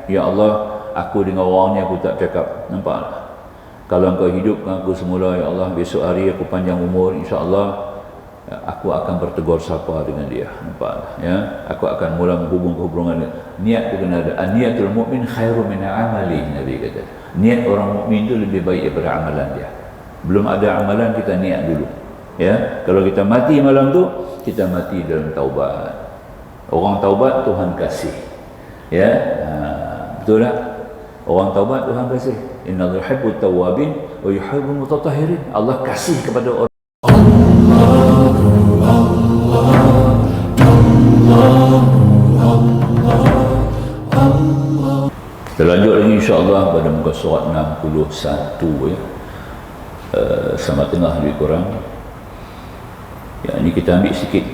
ya Allah, aku dengan orang ni aku tak cakap, nampak tak? Kalau engkau hidupkan aku semula, ya Allah, besok hari aku panjang umur, insya-Allah aku akan bertegur sapa dengan dia, nampak tak? Ya, aku akan mula menghubung hubungan dia. Niat tu kena ada. Niatul mukmin khairu min amali, Nabi kata. Niat orang mukmin tu lebih baik daripada amalan dia. Belum ada amalan, kita niat dulu. Ya, kalau kita mati malam tu, kita mati dalam taubat. Orang taubat Tuhan kasih. Ya, betul tak? Orang taubat Tuhan kasih. Innallaha yuhibbut tawwabin wa yuhibbul mutatahhirin. Allah kasih kepada orang. Kita lanjut lagi insya-Allah pada muka surat 61 ya. Sama tengah lebih kurang. Ya, ini kita ambil sikit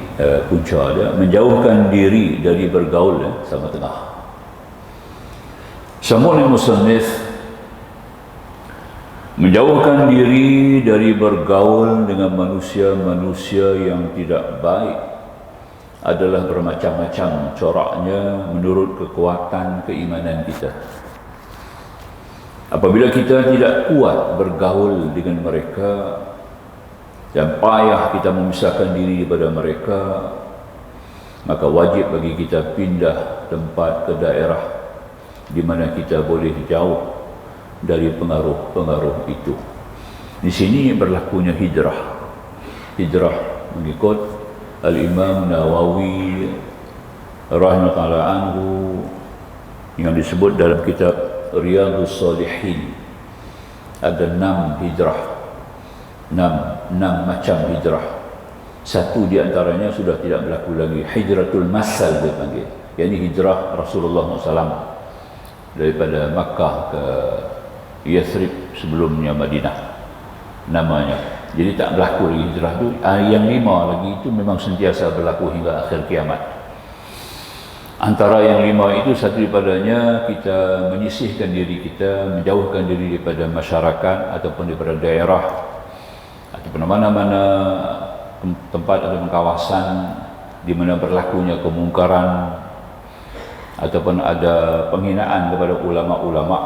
punca dia, menjauhkan diri dari bergaul ya, sama tengah. Samul musannif menjauhkan diri dari bergaul dengan manusia-manusia yang tidak baik adalah bermacam-macam coraknya menurut kekuatan keimanan kita. Apabila kita tidak kuat bergaul dengan mereka dan payah kita memisahkan diri daripada mereka, maka wajib bagi kita pindah tempat ke daerah di mana kita boleh jauh dari pengaruh-pengaruh itu. Di sini berlakunya hijrah. Hijrah mengikut Al-Imam Nawawi rahimahullah anhu yang disebut dalam kitab Riyadhus Shalihin. Ada 6 hijrah. 6 macam hijrah. Satu di antaranya sudah tidak berlaku lagi, hijratul masal dia panggil. Yakni hijrah Rasulullah SAW daripada Makkah ke Yathrib, sebelumnya Madinah namanya. Jadi tak berlaku lagi hijrah tu. Yang 5 lagi itu memang sentiasa berlaku hingga akhir kiamat. Antara yang 5 itu, satu daripadanya kita menyisihkan diri kita, menjauhkan diri daripada masyarakat ataupun daripada daerah ataupun mana-mana tempat atau kawasan di mana berlakunya kemungkaran ataupun ada penghinaan kepada ulama-ulama,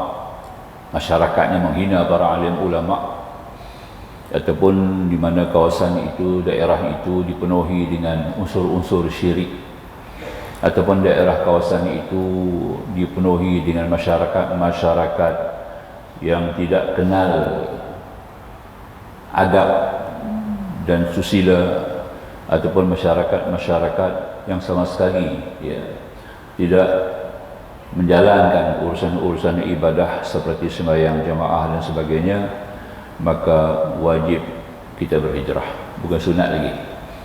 masyarakatnya menghina para alim ulama, ataupun di mana kawasan itu, daerah itu dipenuhi dengan unsur-unsur syirik, ataupun daerah kawasan itu dipenuhi dengan masyarakat-masyarakat yang tidak kenal adab dan susila, ataupun masyarakat-masyarakat yang sama sekali ya, tidak menjalankan urusan-urusan ibadah seperti sembahyang jamaah dan sebagainya, maka wajib kita berhijrah. Bukan sunat lagi,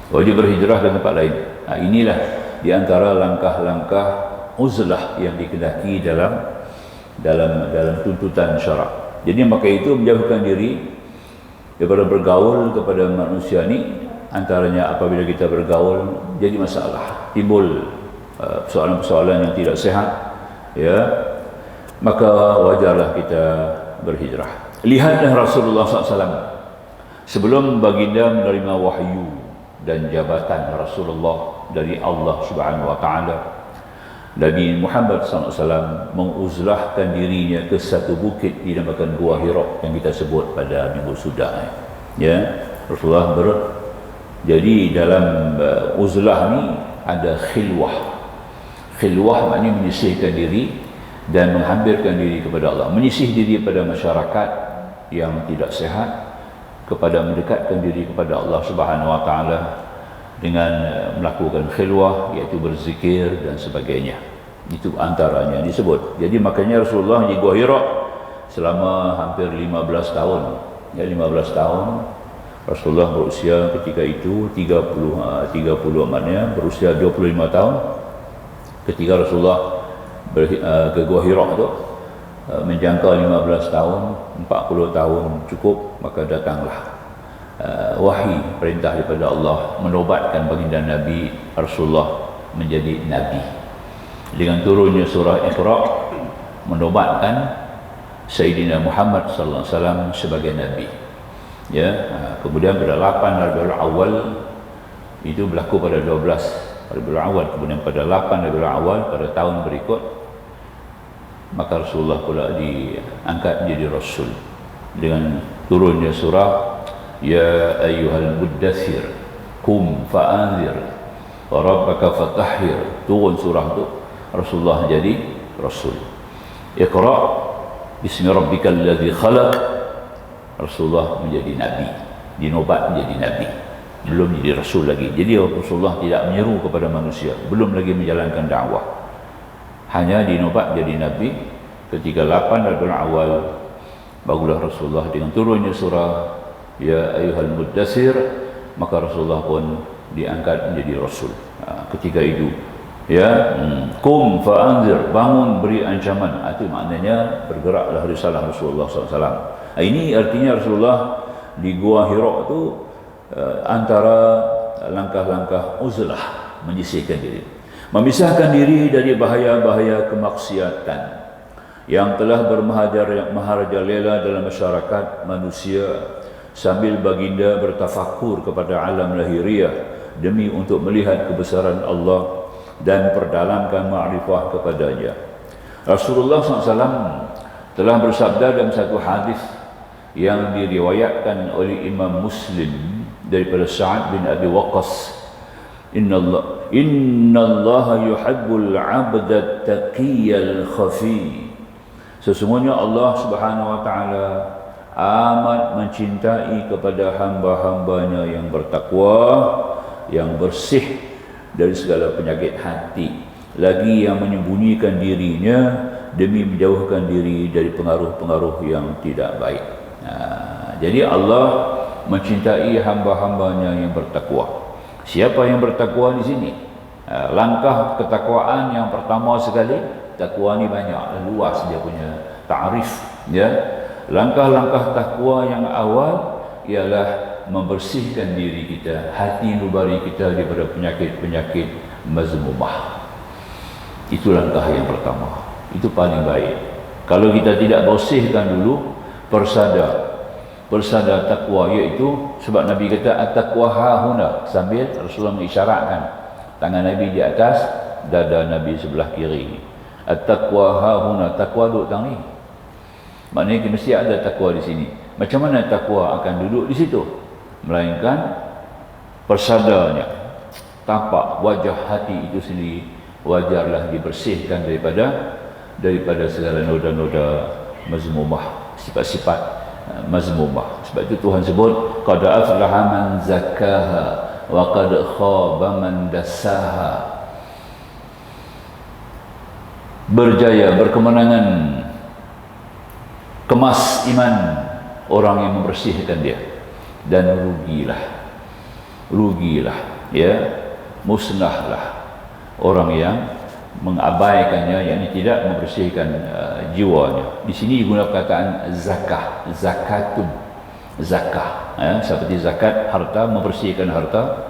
wajib berhijrah ke tempat lain. Inilah di antara langkah-langkah uzlah yang dikehendaki dalam tuntutan syarak. Jadi maka itu menjauhkan diri daripada bergaul kepada manusia ni, antaranya apabila kita bergaul jadi masalah, timbul persoalan-persoalan yang tidak sehat ya, maka wajarlah kita berhijrah. Lihatlah Rasulullah SAW sebelum baginda menerima wahyu dan jabatan Rasulullah dari Allah Subhanahu Wa Taala, Nabi Muhammad SAW menguzlahkan dirinya ke satu bukit dinamakan Gua Hira yang kita sebut pada minggu sudah ya. Rasulullah jadi dalam uzlah ni ada khilwah. Khilwah maknanya menyisihkan diri dan menghampirkan diri kepada Allah, menyisih diri pada masyarakat yang tidak sehat, kepada mendekatkan diri kepada Allah Subhanahu Wa Taala dengan melakukan khilwah, iaitu berzikir dan sebagainya. Itu antaranya disebut. Jadi makanya Rasulullah di Gua Hira selama hampir 15 tahun ya, 15 tahun Rasulullah berusia ketika itu 30 maknanya berusia 25 tahun ketika Rasulullah ke Gua Hira tu, menjangka 15 tahun, 40 tahun cukup, maka datanglah wahyi, perintah daripada Allah menobatkan baginda Nabi Rasulullah menjadi Nabi. Dengan turunnya surah Iqra menobatkan Sayyidina Muhammad sallallahu alaihi wasallam sebagai Nabi. Ya, kemudian pada 8 Rabiul Awal itu berlaku pada 12 Rabiul Awal, kemudian pada 8 Rabiul Awal pada tahun berikut maka Rasulullah pula diangkat menjadi Rasul dengan turunnya surah Ya ayyuhal muddathir qum fa'anzir wa rabbaka fatahhir. Turun surah itu, Rasulullah jadi Rasul. Iqra bismi rabbikal ladzi khalaq, Rasulullah menjadi Nabi, dinobat menjadi Nabi, belum jadi Rasul lagi. Jadi Rasulullah tidak menyeru kepada manusia, belum lagi menjalankan dakwah, hanya dinobat jadi Nabi. Ketika 8 Rabiul Awal barulah Rasulullah dengan turunnya surah Ya ayyuhal muddathir, maka Rasulullah pun diangkat menjadi Rasul. Ketika itu qum fa'anzir, bangun beri ancaman. Itu maknanya bergeraklah risalah Rasulullah SAW. Ini artinya Rasulullah di Gua Hira itu antara langkah-langkah uzlah, menyisihkan diri, memisahkan diri dari bahaya-bahaya kemaksiatan yang telah bermaharajalela dalam masyarakat manusia, sambil baginda bertafakur kepada alam lahiriah demi untuk melihat kebesaran Allah dan perdalamkan ma'rifah kepadanya. Rasulullah SAW telah bersabda dalam satu hadis yang diriwayatkan oleh Imam Muslim daripada Sa'ad bin Abi Waqqas, Inna Allah yuhibbul 'abda taqiyal khafi. Sesungguhnya Allah Subhanahu wa taala amat mencintai kepada hamba-hambanya yang bertakwa, yang bersih dari segala penyakit hati, lagi yang menyembunyikan dirinya demi menjauhkan diri dari pengaruh-pengaruh yang tidak baik. Jadi Allah mencintai hamba-hambanya yang bertakwa. Siapa yang bertakwa di sini? Langkah ketakwaan yang pertama sekali, takwa ni banyak, luas dia punya ta'rif, ya. Langkah-langkah takwa yang awal ialah membersihkan diri kita, hati nurani kita daripada penyakit-penyakit mazmumah. Itu langkah yang pertama. Itu paling baik. Kalau kita tidak bersihkan dulu persada takwa, iaitu sebab Nabi kata at-taqwa hahuna, sambil Rasulullah mengisyaratkan tangan Nabi di atas dada Nabi sebelah kiri. At-taqwa hahuna, takwa duduk tang ni. Maknanya mesti ada takwa di sini. Macam mana takwa akan duduk di situ? Melainkan persadanya, tampak wajah hati itu sendiri wajarlah dibersihkan daripada segala noda-noda mazmumah, sifat-sifat mazmumah. Sebab itu Tuhan sebut qad aflaha man zakkaha wa qad khaba man dassaha. Berjaya, berkemenangan, kemas iman orang yang membersihkan dia, dan rugilah, ya, musnahlah orang yang mengabaikannya, yakni tidak membersihkan jiwanya. Di sini digunakan perkataan zakatun, zakah, seperti zakat harta, membersihkan harta,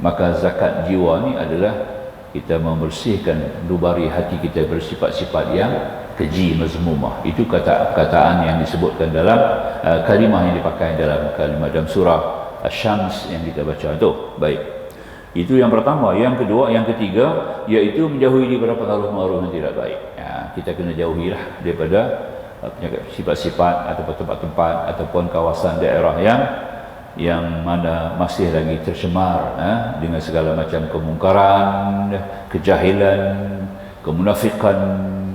maka zakat jiwa ni adalah kita membersihkan nubari hati kita bersifat-sifat yang keji, mazmumah. Itu kata-kataan yang disebutkan dalam kalimah yang dipakai dalam kalimah dalam surah Asy-Syams yang kita baca itu. Baik. Itu yang pertama. Yang kedua, yang ketiga, iaitu menjauhi daripada pengaruh-pengaruh yang tidak baik. Kita kena jauhilah daripada sifat-sifat ataupun tempat-tempat ataupun kawasan daerah yang mana masih lagi tercemar dengan segala macam kemungkaran, kejahilan, kemunafikan,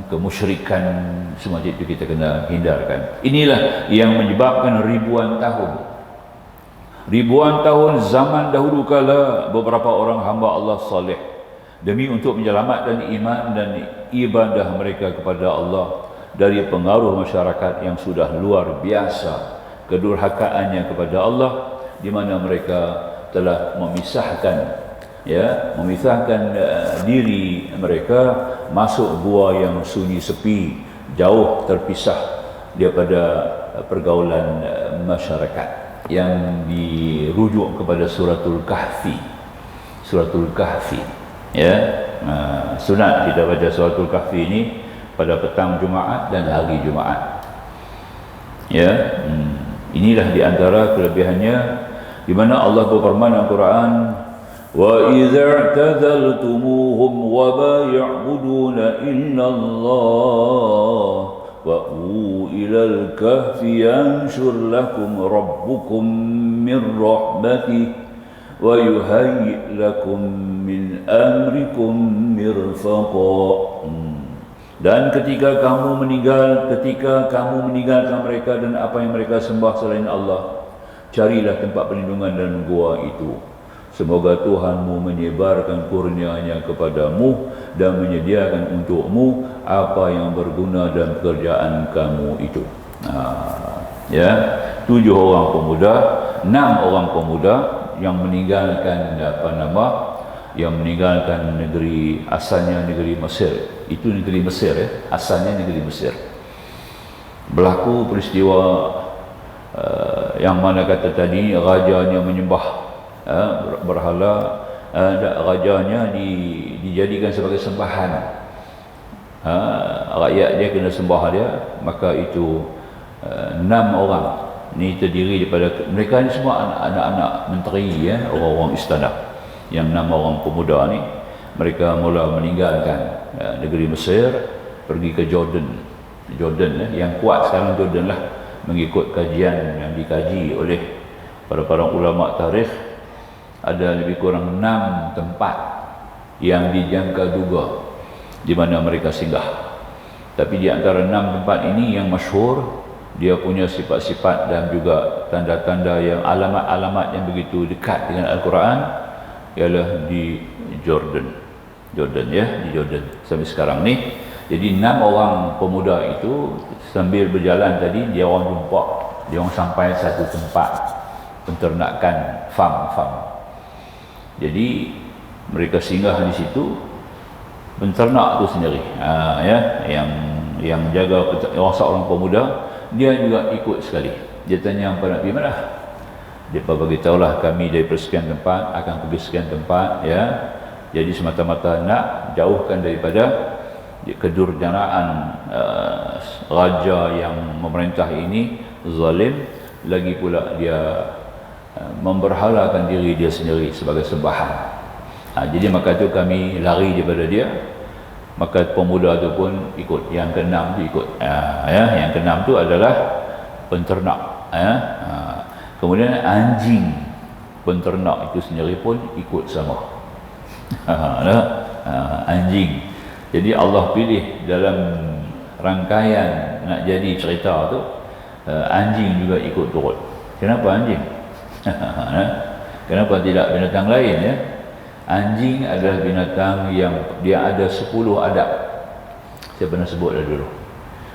kemusyrikan, semua itu kita kena hindarkan. Inilah yang menyebabkan ribuan tahun zaman dahulu kala beberapa orang hamba Allah saleh demi untuk menyelamatkan iman dan ibadah mereka kepada Allah dari pengaruh masyarakat yang sudah luar biasa kedurhakaannya kepada Allah, di mana mereka telah memisahkan diri mereka masuk gua yang sunyi sepi, jauh terpisah daripada pergaulan masyarakat, yang dirujuk kepada suratul kahfi, ya. Sunat kita baca suratul kahfi ini pada petang Jumaat dan hari Jumaat, ya. Inilah di antara kelebihannya, di mana Allah berfirman dalam Quran, وإذا اعتزلتموهم وما يعبدون إلا الله فأووا إلى الكهف ينشر لكم ربكم من رحمته ويهيئ لكم من أمركم مرفقا. Dan ketika kamu meninggalkan mereka dan apa yang mereka sembah selain Allah, carilah tempat perlindungan dalam gua itu. Semoga Tuhanmu menyebarkan kurnia-Nya kepadamu dan menyediakan untukmu apa yang berguna dalam pekerjaan kamu itu. Ya, 7 orang pemuda, 6 orang pemuda yang meninggalkan negeri asalnya, negeri Mesir. Itu negeri Mesir, asalnya negeri Mesir. Berlaku peristiwa yang mana kata tadi rajanya menyembah berhala, rajanya dijadikan sebagai sembahan. Rakyat dia kena sembah dia, maka itu 6 orang ni terdiri daripada mereka ni semua anak-anak menteri, orang-orang istana. Yang 6 orang pemuda ni mereka mula meninggalkan negeri Mesir, pergi ke Jordan. Yang kuat sekarang Jordan lah, mengikut kajian yang dikaji oleh para ulama tarikh. Ada lebih kurang 6 tempat yang dijangka duga di mana mereka singgah. Tapi di antara 6 tempat ini yang masyhur, dia punya sifat-sifat dan juga tanda-tanda yang alamat-alamat yang begitu dekat dengan Al-Quran, ialah di Jordan ya, di Jordan sampai sekarang ni. Jadi 6 orang pemuda itu sambil berjalan tadi, dia orang sampai satu tempat penternakan farm. Jadi mereka singgah di situ, penternak tu sendiri, yang jaga seorang pemuda, dia juga ikut sekali. Dia tanya, apa nak pergi mana? Dia bagi tahulah, kami dari persekian tempat akan pergi sekian tempat, ya. Jadi semata-mata nak jauhkan daripada kedurjanaan raja yang memerintah ini zalim, lagi pula dia memberhalakan diri dia sendiri sebagai sembahan. Jadi maka tu kami lari daripada dia. Maka pemuda tu pun ikut. Yang keenam tu ikut. Yang keenam tu adalah penternak. Kemudian anjing penternak itu sendiri pun ikut sama. Anjing. Jadi Allah pilih dalam rangkaian nak jadi cerita tu, anjing juga ikut turut. Kenapa anjing? Kenapa tidak binatang lain, ya? Anjing adalah binatang yang dia ada 10 adab. Saya pernah sebut dah dulu.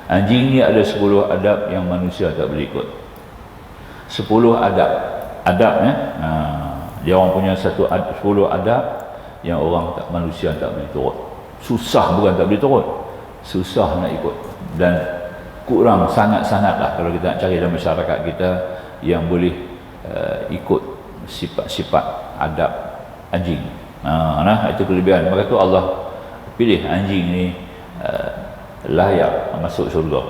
Anjing ni ada 10 adab yang manusia tak boleh ikut. 10 adab. Adabnya, dia orang punya 10 adab yang manusia tak boleh turut. Susah, bukan tak boleh turut, susah nak ikut. Dan kurang sangat-sangatlah kalau kita nak cari dalam masyarakat kita yang boleh ikut sifat-sifat adab anjing. Itu kelebihan. Maka tu Allah pilih anjing ni layak masuk syurga.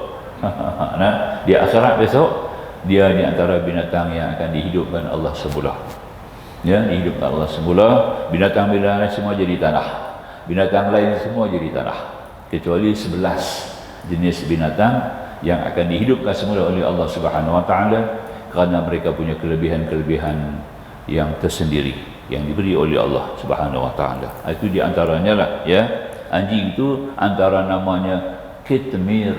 Di akhirat besok, dia di antara binatang yang akan dihidupkan Allah semula. Ya, dihidupkan Allah semula. Binatang-binatang semua jadi tanah. Binatang lain semua jadi tanah, kecuali 11 jenis binatang yang akan dihidupkan semula oleh Allah Subhanahu wa taala, kerana mereka punya kelebihan-kelebihan yang tersendiri yang diberi oleh Allah Subhanahu wa taala. Itu di antaranya lah, ya. Anjing itu antara namanya Kitmir.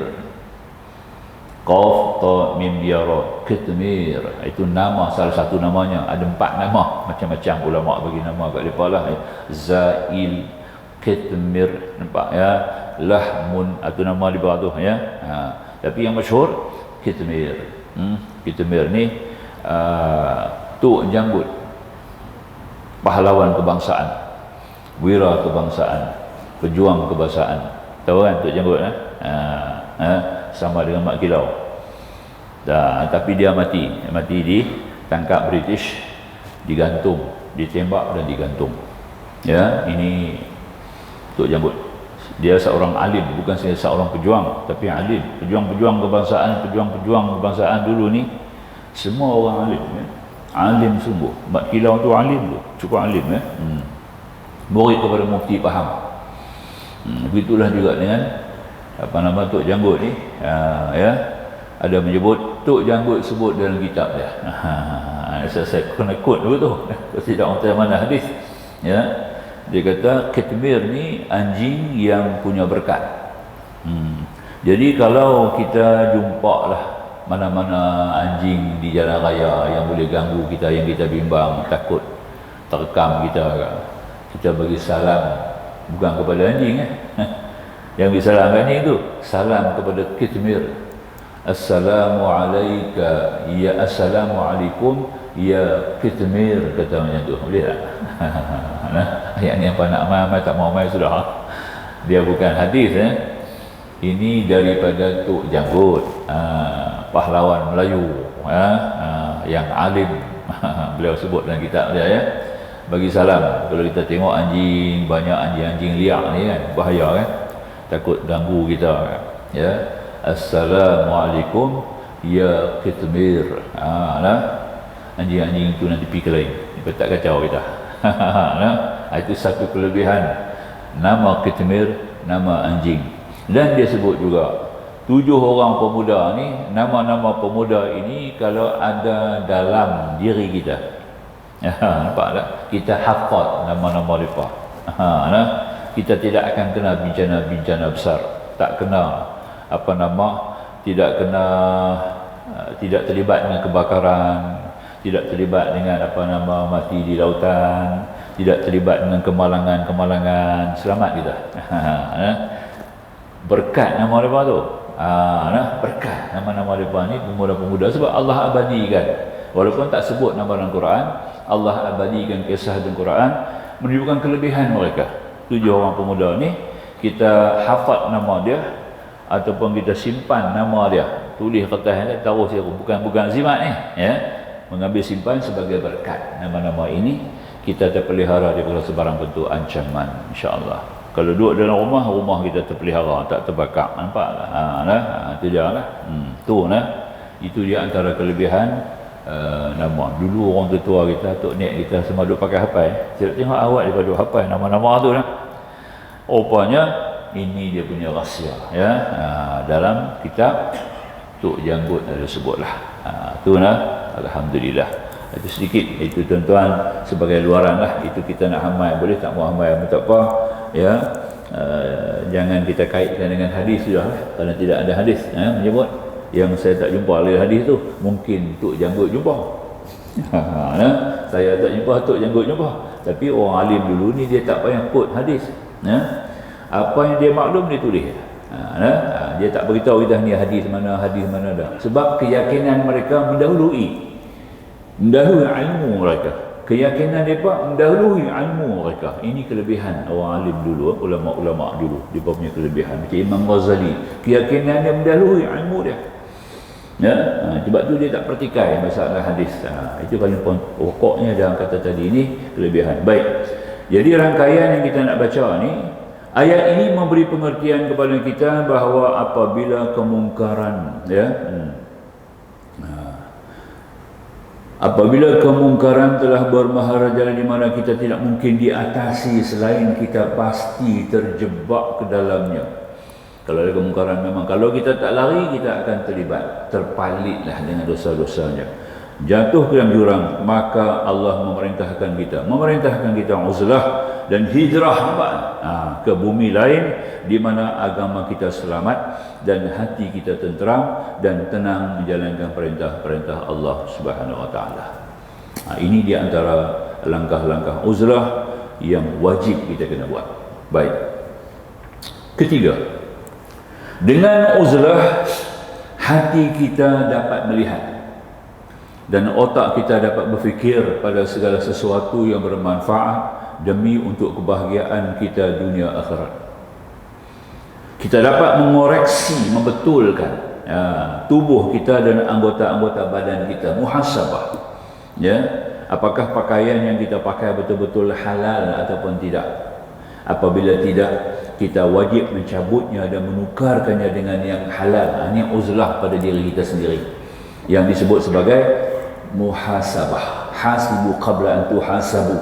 Qaf ta mim ya ra, Kitmir. Itu nama, salah satu namanya. Ada 4 nama, macam-macam ulama bagi nama kat depa lah. Zail, Kitmir, nampak ya. Lahmun, itu nama di bawah tu, ya. Tapi yang masyhur Kitmir. Kitmir ni Tok Janggut, pahlawan kebangsaan, wira kebangsaan, pejuang kebangsaan. Tahu kan Tok Janggut, sama dengan Mak Kilau. Tapi dia mati ditangkap British, digantung, ditembak dan digantung. Ya, ini Tok Janggut. Dia seorang alim, bukan saja seorang pejuang, tapi alim. Pejuang-pejuang kebangsaan dulu ni semua orang alim, ya. Alim sungguh. Mak kilau tu alim tu, cukup alim murid kepada mufti faham. Begitulah juga dengan apa nama Tok Janggut ni, ya, ada menyebut Tok Janggut sebut dalam kitab dia. Saya kena quote dulu tu, tidak orang mana hadis, ya. Dia kata kitmir ni anjing yang punya berkat. Jadi kalau kita jumpa lah mana-mana anjing di jalan raya yang boleh ganggu kita, yang kita bimbang, takut terekam kita bagi salam, bukan kepada anjing yang bagi salam anjing tu, salam kepada kitmir. Assalamualaikum ya, assalamualaikum ya kitmir, kata macam tu, boleh tak? Ayat ni apa nak mai tak mau mai sudah. Dia bukan hadis ini daripada Tok Janggut, pahlawan Melayu, yang alim. Beliau sebut dalam kitab dia, ya. Bagi salam. Kalau kita tengok anjing, banyak anjing-anjing liar ni kan, bahaya kan, takut ganggu kita, ya. Assalamualaikum ya kitmir. Anjing-anjing itu nanti pergi ke lain, tak kacau kita. Itu satu kelebihan nama kitmir, nama anjing. Dan dia sebut juga 7 orang pemuda ni, nama-nama pemuda ini kalau ada dalam diri kita, nampak tak? Kita hafal nama-nama mereka. Kita tidak akan kena bencana-bencana besar, tak kena apa nama, tidak kena tidak terlibat dengan kebakaran, tidak terlibat dengan apa nama mati di lautan, tidak terlibat dengan kemalangan-kemalangan, selamat kita. Berkat nama mereka tu, berkat nama-nama mereka ni, pemuda-pemuda, sebab Allah abadikan, walaupun tak sebut nama dalam Quran, Allah abadikan kisah dalam Quran menunjukkan kelebihan mereka. 7 orang pemuda ni kita hafal nama dia ataupun kita simpan nama dia, tulis kertas dia, taruh dia, bukan zimat ni, ya, mengambil simpan sebagai berkat. Nama-nama ini kita terpelihara daripada sebarang bentuk ancaman, insya-Allah. Kalau duduk dalam rumah kita terpelihara, tak terbakar, nampak tak? Itu dia lah. Itu dia antara kelebihan nama. Dulu orang tua kita, tok nek kita semua duduk pakai hafal. Saya tengok awak daripada duduk hafal nama-nama tu lah. Rupanya ini dia punya rahsia, ya. Dalam kitab Tok Janggut ada sebutlah. Tu lah, alhamdulillah. Itu sedikit, itu tuan-tuan sebagai luaran lah. Itu kita nak hamai, boleh tak mau hamai pun tak apa, ya. Jangan kita kaitkan dengan hadis sudah, kerana tidak ada hadis menyebut. Yang saya tak jumpa oleh hadis tu, mungkin Tok Janggut jumpa. Saya tak jumpa, Tok Janggut jumpa. Tapi orang alim dulu ni dia tak payah quote hadis, apa yang dia maklum dia tulis. Dia tak beritahu kita ni hadis mana dah. Sebab keyakinan mereka mendahului ilmu mereka. Keyakinan mereka mendahului ilmu mereka. Ini kelebihan orang alim dulu, ulama-ulama dulu. Dia punya kelebihan. Macam Imam Ghazali, keyakinan dia mendahului ilmu dia. Ya, sebab tu dia tak pertikai masalah hadis. Itu paling pokoknya dalam kata tadi, ini kelebihan. Baik. Jadi rangkaian yang kita nak baca ni, ayat ini memberi pengertian kepada kita bahawa apabila kemungkaran, ya, apabila kemungkaran telah bermaharajalah di mana kita tidak mungkin diatasi selain kita pasti terjebak ke dalamnya. Kalau ada kemungkaran, memang kalau kita tak lari, kita akan terlibat, terpalitlah dengan dosa-dosanya, jatuh ke dalam jurang. Maka Allah memerintahkan kita uzlah dan hijrah ke bumi lain di mana agama kita selamat dan hati kita tenteram dan tenang menjalankan perintah-perintah Allah Subhanahu wa taala. Ini di antara langkah-langkah uzlah yang wajib kita kena buat. Baik. Ketiga, dengan uzlah hati kita dapat melihat dan otak kita dapat berfikir pada segala sesuatu yang bermanfaat demi untuk kebahagiaan kita dunia akhirat. Kita dapat mengoreksi, membetulkan tubuh kita dan anggota-anggota badan kita, muhasabah, ya, apakah pakaian yang kita pakai betul-betul halal ataupun tidak. Apabila tidak, kita wajib mencabutnya dan menukarkannya dengan yang halal. Ini uzlah pada diri kita sendiri yang disebut sebagai muhasabah. hasibu qabla an tuhasabu,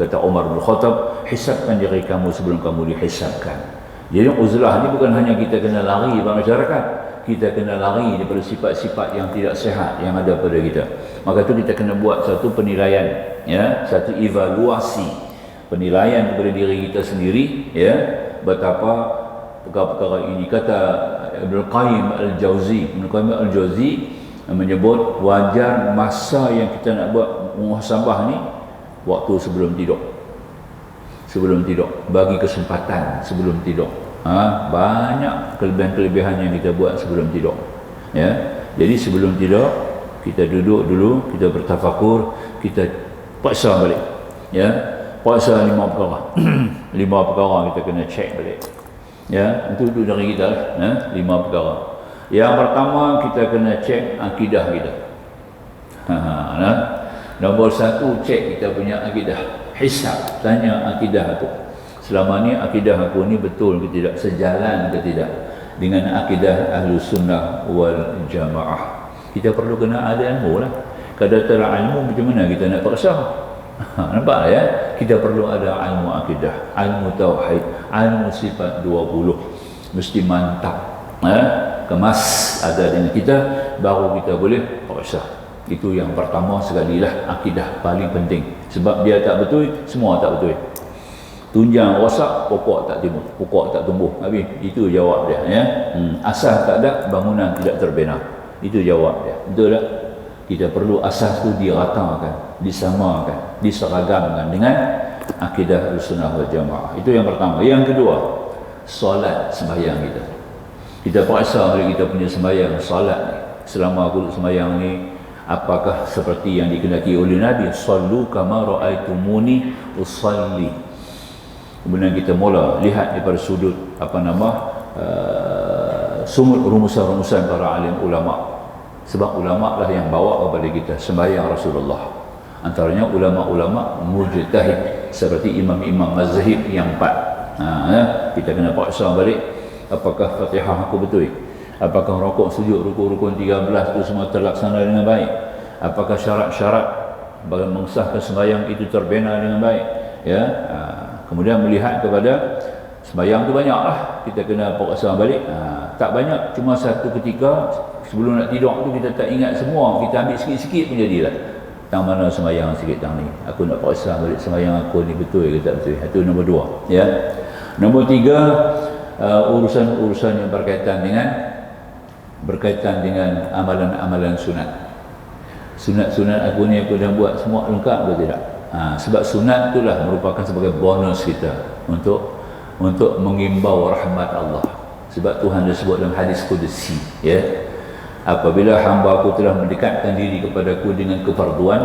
kata Umar bin Khattab, hisabkan diri kamu sebelum kamu dihisabkan. Jadi uzlah ni bukan hanya kita kena lari pada masyarakat, kita kena lari daripada sifat-sifat yang tidak sehat yang ada pada kita. Maka tu kita kena buat satu penilaian, ya, satu evaluasi, penilaian kepada diri kita sendiri, ya, betapa perkara-perkara ini. Kata Ibn Qayyim Al-Jauzi menyebut wajar masa yang kita nak buat muhasabah ni waktu sebelum tidur. Sebelum tidur, bagi kesempatan sebelum tidur. Banyak kelebihan-kelebihan yang kita buat sebelum tidur, ya. Jadi sebelum tidur kita duduk dulu, kita bertafakur, kita paksa balik, ya, paksa 5 perkara. 5 perkara kita kena check balik, ya. Itu dari kita, ya, 5 perkara. Yang pertama kita kena check akidah kita. Nombor 1, check kita punya akidah. Hisab, tanya akidah aku. Selama ni akidah aku ni betul ke tidak, sejalan ke tidak dengan akidah Ahlus Sunnah wal Jamaah. Kita perlu kena ada ilmu lah. Kalau tak ada ilmu, macam mana kita nak periksa? Nampak, ya? Kita perlu ada ilmu akidah, ilmu tauhid, ilmu sifat 20. Mesti mantap, ya? Kemas ada dengan kita, baru kita boleh periksa. Itu yang pertama sekali lah, akidah paling penting. Sebab dia tak betul, semua tak betul. Tunjang rosak, pokok tak timbul, pokok tak tumbuh. Habis, itu jawab dia, ya. Asas tak ada, bangunan tidak terbina. Itu jawab dia. Betul tak? Kita perlu asas tu diratakan, disamakan, diseragamkan dengan akidah Ahlussunnah wal Jamaah. Itu yang pertama. Yang kedua, solat sembahyang kita. Kita periksa bila kita punya sembahyang, solat ni. Selama aku sembahyang ni, apakah seperti yang dikehendaki oleh Nabi? Sallu kama ra'aitumuni usalli. Kemudian kita mula lihat daripada sudut sumber rumusan-rumusan para alim ulama. Sebab ulama lah yang bawa kepada kita sembahyang Rasulullah. Antaranya ulama-ulama mujtahid seperti imam-imam mazhab yang 4. Kita kena paksa balik, apakah Fatihah aku betul? Apakah rukuk sujud rukun 13 itu semua terlaksana dengan baik? Apakah syarat-syarat bagi mengesahkan sembahyang itu terbina dengan baik? Ya. Kemudian melihat kepada sembahyang tu banyaklah, kita kena paksa balik. Tak banyak, cuma satu ketika sebelum nak tidur tu kita tak ingat semua, kita ambil sikit-sikit pun jadilah. Tang mana sembahyang sikit tang ni, aku nak paksa balik sembahyang aku ni betul ke tak betul. Itu nombor 2, ya. Nombor 3, urusan-urusan yang berkaitan dengan amalan-amalan sunat. Sunat-sunat aku ni aku dah buat semua lengkap ke tidak? Sebab sunat itulah merupakan sebagai bonus kita untuk mengimbau rahmat Allah. Sebab Tuhan dah sebut dalam hadis qudsi, ya, apabila hamba aku telah mendekatkan diri kepadaku dengan kefarduan,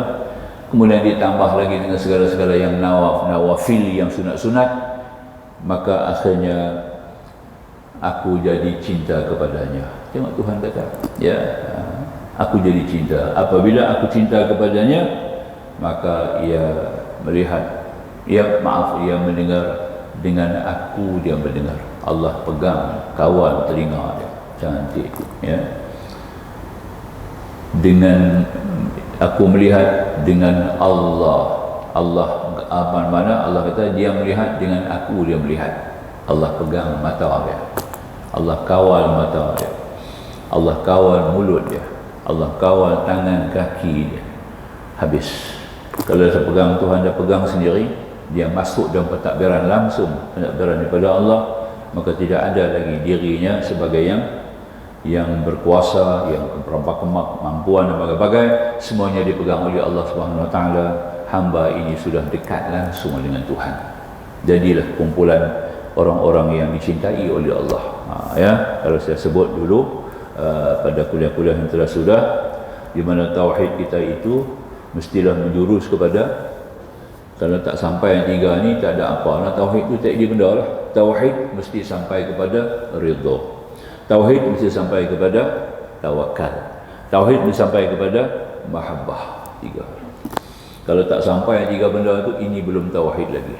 kemudian ditambah lagi dengan segala-segala yang nawafil, yang sunat-sunat, maka akhirnya aku jadi cinta kepadanya. Tengok Tuhan kata, ya, aku jadi cinta. Apabila aku cinta kepadanya, maka ia melihat, ia mendengar, dengan aku dia mendengar. Allah pegang, kawal telinga dia, cantik, ya. Dengan aku melihat, dengan Allah mana Allah kata dia melihat, dengan aku dia melihat. Allah pegang mata dia, Allah kawal mata dia, Allah kawal mulut dia, Allah kawal tangan kaki dia. Habis. Kalau dah pegang, Tuhan dah pegang sendiri, dia masuk dalam pentadbiran langsung, pentadbiran daripada Allah, maka tidak ada lagi dirinya sebagai yang berkuasa, yang kemampuan dan berbagai, semuanya dipegang oleh Allah Subhanahu Wa Taala. Hamba ini sudah dekat langsung dengan Tuhan. Jadilah kumpulan orang-orang yang dicintai oleh Allah. Ya, kalau saya sebut dulu pada kuliah-kuliah yang telah sudah, di mana tauhid kita itu mestilah menjurus kepada, kalau tak sampai yang 3 ni tak ada apa. Nah, tauhid tu tak ada benda lah. Tauhid mesti sampai kepada ridha. Tauhid mesti sampai kepada tawakal. Tauhid mesti sampai kepada mahabbah. 3. Kalau tak sampai yang 3 benda tu, ini belum tauhid lagi.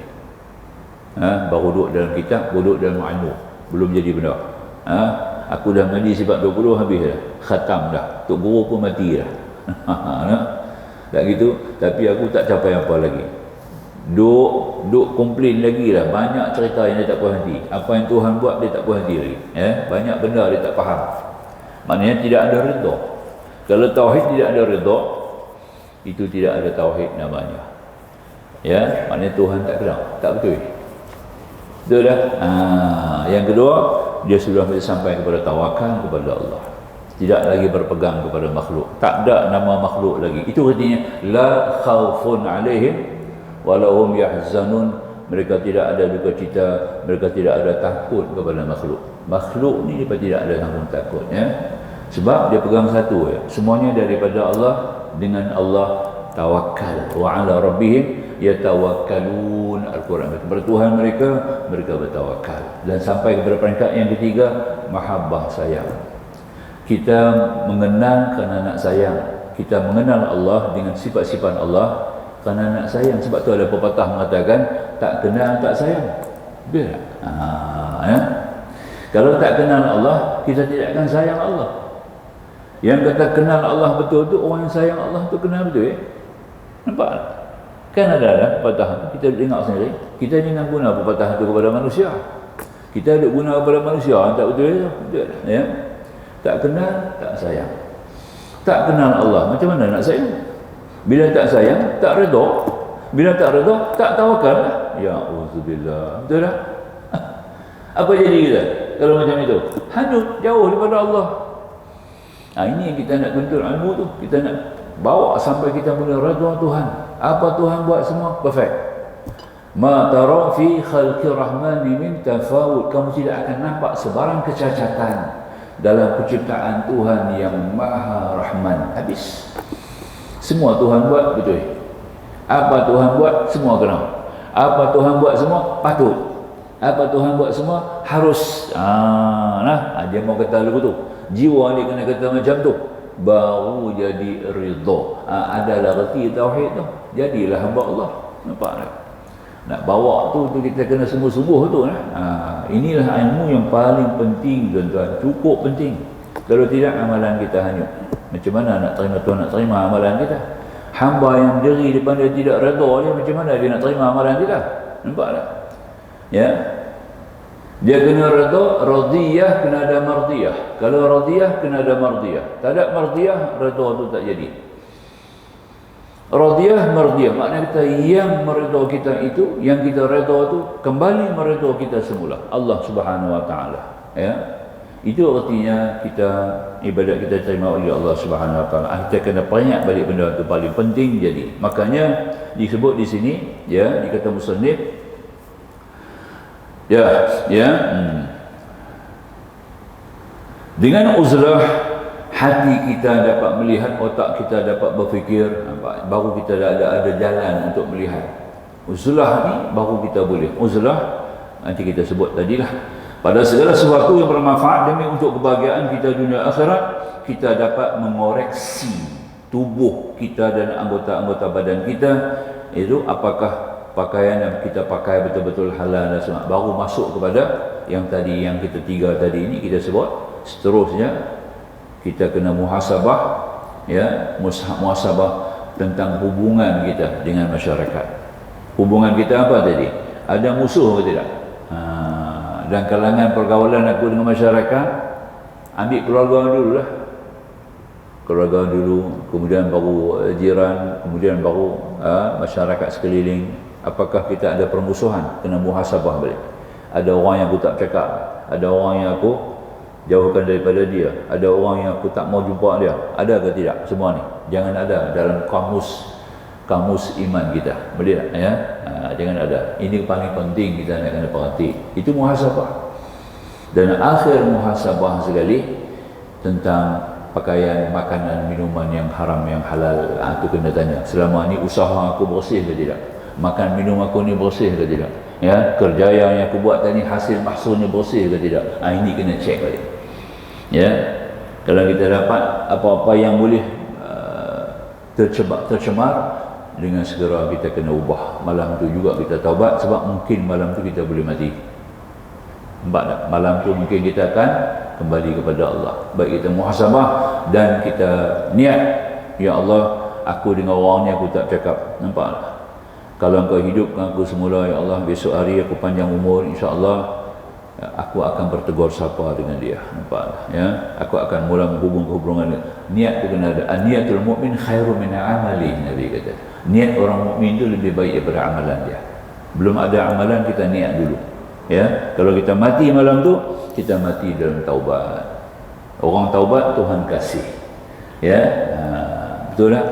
Baru duduk dalam kitab, duduk dalam ilmu, belum jadi benda. Aku dah ngaji sifat 20 habis dah, khatam dah, tok guru pun mati dah. Tak gitu, tapi aku tak capai apa lagi. Duk komplain lagi lah, banyak cerita yang dia tak puas hati. Apa yang Tuhan buat dia tak puas hati lagi. Banyak benda dia tak faham. Maknanya tidak ada redha. Kalau tauhid tidak ada redha, itu tidak ada tauhid namanya. Maknanya Tuhan tak kenal, tak betul. Betul dah. Yang kedua, dia sudah sampai kepada tawakal kepada Allah. Tidak lagi berpegang kepada makhluk. Tak ada nama makhluk lagi. Itu artinya la khaufun alaihim walahum yahzanun. Mereka tidak ada duka cita, mereka tidak ada takut kepada makhluk. Makhluk ni dia tidak ada tanggung takut, sebab dia pegang satu, semuanya daripada Allah, dengan Allah tawakal. Wa ala rabbihim yatawakkalun. Al-Quran kata kepada Tuhan mereka bertawakal. Dan sampai kepada peringkat yang ketiga, mahabbah, sayang. Kita mengenal kerana nak sayang. Kita mengenal Allah dengan sifat-sifat Allah kerana nak sayang. Sebab tu ada pepatah mengatakan, tak kenal tak sayang. Betul tak? Kalau tak kenal Allah, kita tidak akan sayang Allah. Yang kata kenal Allah betul tu, orang yang sayang Allah tu kenal betul. Nampak tak? Kan ada pepatah, kita dengar sendiri. Kita jangan guna pepatah itu kepada manusia. Kita ada guna kepada manusia, tak betul. Betul ya? Tak kenal tak sayang. Tak kenal Allah, macam mana nak sayang? Bila tak sayang, tak redha. Bila tak redha, tak tawakal. Ya auzubillah. Betul tak? Apa jadi kita kalau macam itu? Hanyut, jauh daripada Allah. Ini yang kita nak tuntut ilmu tu. Kita nak bawa sampai kita mula redha Tuhan. Apa Tuhan buat semua perfect. Ma tara fi khalqi rahmani min tafawut. Kamu tidak akan nampak sebarang kecacatan dalam penciptaan Tuhan yang Maha Rahman. Habis. Semua Tuhan buat betul. Apa Tuhan buat semua kena. Apa Tuhan buat semua patut. Apa Tuhan buat semua harus. Dia mau kata lagu tu. Jiwa ni kena kata macam tu, baru jadi ridha. Adalah reti tauhid tu. Jadilah hamba Allah. Nampak tak? Nak bawa tu kita kena sungguh-sungguh tu. Inilah ilmu yang paling penting, tuan-tuan. Cukup penting. Kalau tidak, amalan kita hanyut. Macam mana nak terima Tuhan, nak terima amalan kita? Hamba yang diri depan dia tidak redha dia, macam mana dia nak terima amalan kita? Nampak tak? Dia kena redha, radiyah kena ada mardiyah. Kalau radiyah kena ada mardiyah. Tak ada mardiyah, redha tu tak jadi. Radiyah, mardiyah, maknanya kita yang meredha kita itu, yang kita redha tu kembali meredha kita semula, Allah Subhanahu Wa Taala. Itu artinya kita ibadat kita terima oleh Allah Subhanahu Wa Taala. Kita kena peringat balik benda itu paling penting jadi. Makanya disebut di sini, dikata musannif, dengan uzlah hati kita dapat melihat, otak kita dapat berfikir, baru kita ada jalan untuk melihat. Uzlah ni baru kita boleh. Uzlah nanti kita sebut tadilah. Pada segala sesuatu yang bermanfaat demi untuk kebahagiaan kita dunia akhirat, kita dapat mengoreksi tubuh kita dan anggota-anggota badan kita. Itu apakah pakaian yang kita pakai betul-betul halal dan semua. Baru masuk kepada yang tadi, yang kita tiga tadi ini kita sebut. Seterusnya kita kena muhasabah, muhasabah tentang hubungan kita dengan masyarakat. Hubungan kita apa tadi? Ada musuh atau tidak? Dan kalangan pergaulan aku dengan masyarakat, ambil keluarga dulu lah. Keluarga dulu, kemudian baru jiran, kemudian baru masyarakat sekeliling. Apakah kita ada permusuhan? Kena muhasabah balik. Ada orang yang aku tak cakap, ada orang yang aku jauhkan daripada dia, ada orang yang aku tak mau jumpa dia. Ada ke tidak semua ni? Jangan ada dalam kamus iman kita. Boleh tak? Jangan ada. Ini paling penting kita nak kena perhati. Itu muhasabah. Dan akhir muhasabah sekali tentang pakaian, makanan, minuman yang haram, yang halal. Itu kena tanya. Selama ni usaha aku bersih ke tidak? Makan minum aku ni bersih ke tidak? Kerja yang aku buat tadi hasil mahsulnya bersih ke tidak? Ini kena cek balik. Kalau kita dapat apa-apa yang boleh tercemar, dengan segera kita kena ubah. Malam tu juga kita taubat, sebab mungkin malam tu kita boleh mati. Nampak tak? Malam tu mungkin kita akan kembali kepada Allah. Baik kita muhasabah dan kita niat, ya Allah, aku dengan orang ni aku tak cakap. Nampak tak? Kalau engkau hidupkan aku semula, ya Allah, besok hari aku panjang umur, insya-Allah aku akan bertegur sapa dengan dia. Nampak tak? Ya, aku akan mula menghubung hubungan dia. Niat tu kena ada. Niatul mukmin khairu min amali, Nabi kata. Niat orang mukmin tu lebih baik daripada amalan dia. Belum ada amalan, kita niat dulu. Ya, kalau kita mati malam tu, kita mati dalam taubat. Orang taubat Tuhan kasih. Ya, betul tak?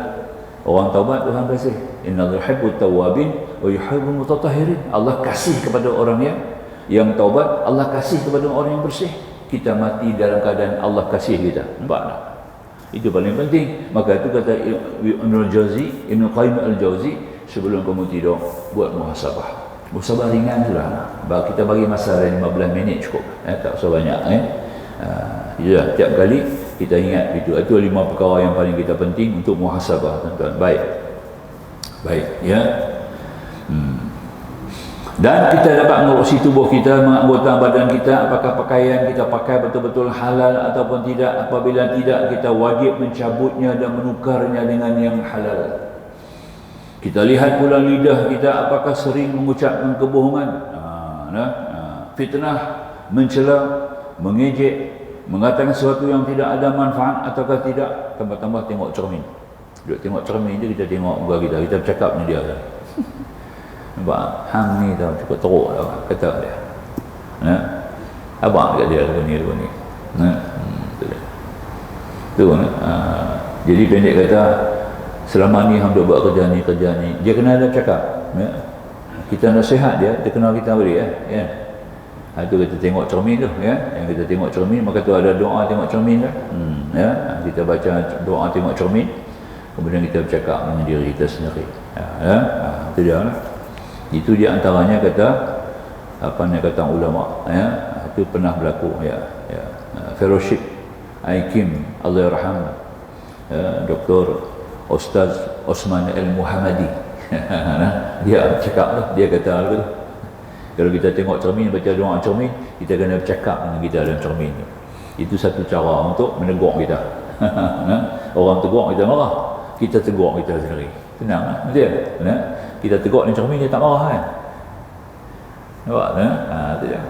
Orang taubat Tuhan kasih. Innallaha yuhibbut tawwabin wa yuhibbul mutatahhirin. Allah kasih kepada orang yang taubat, Allah kasih kepada orang yang bersih. Kita mati dalam keadaan Allah kasih kita. Nampak tak? Itu paling penting. Maka itu kata Ibn Qayyim al-Jauzi, sebelum kamu tidur, buat muhasabah. Muhasabah ringan je lah. Kita bagi masa 15 minit cukup. Tak usah banyak. Ya, tiap kali kita ingat itu. Itu 5 perkara yang paling kita penting untuk muhasabah, tuan-tuan. Baik, ya. Dan kita dapat mengurusi tubuh kita, anggota badan kita, apakah pakaian kita pakai betul-betul halal ataupun tidak. Apabila tidak, kita wajib mencabutnya dan menukarnya dengan yang halal. Kita lihat pula lidah kita, apakah sering mengucapkan kebohongan, fitnah, mencela, mengejek, mengatakan sesuatu yang tidak ada manfaat ataukah tidak. Tambah-tambah tengok cermin. Duduk tengok cermin je, kita tengok muka kita, kita bercakap dengan dia. Nampak? Hang ni tau, cukup teruk tau, kata dia. Abang dekat dia, lagu ni. Tu. Jadi pendek kata, selama ni hang duk buat kerja ni. Dia kena ada cakap. Ya? Kita nasihat dia kenal kita balik. Ya? Itu kita tengok cermin tu. Ya? Yang kita tengok cermin, maka tu ada doa tengok cermin tu. Ya? Kita baca doa tengok cermin. Kemudian kita bercakap dengan diri kita sendiri. Itu dia lah. Itu di antaranya kata apa yang kata ulama, ya, itu pernah berlaku, ya. Fellowship Aikim Allahyarham, Dr. Ustaz Osman Al-Muhammadi. Dia cakap, dia kata kalau kita tengok cermin, baca doa cermin, kita kena bercakap dengan kita dalam cermin. Itu satu cara untuk menegur kita. Orang tegur kita marah, kita tegur kita sendiri. Tenang lah, betul tak? Kita tegur dalam cermin, dia tak marah kan? Nampak tak?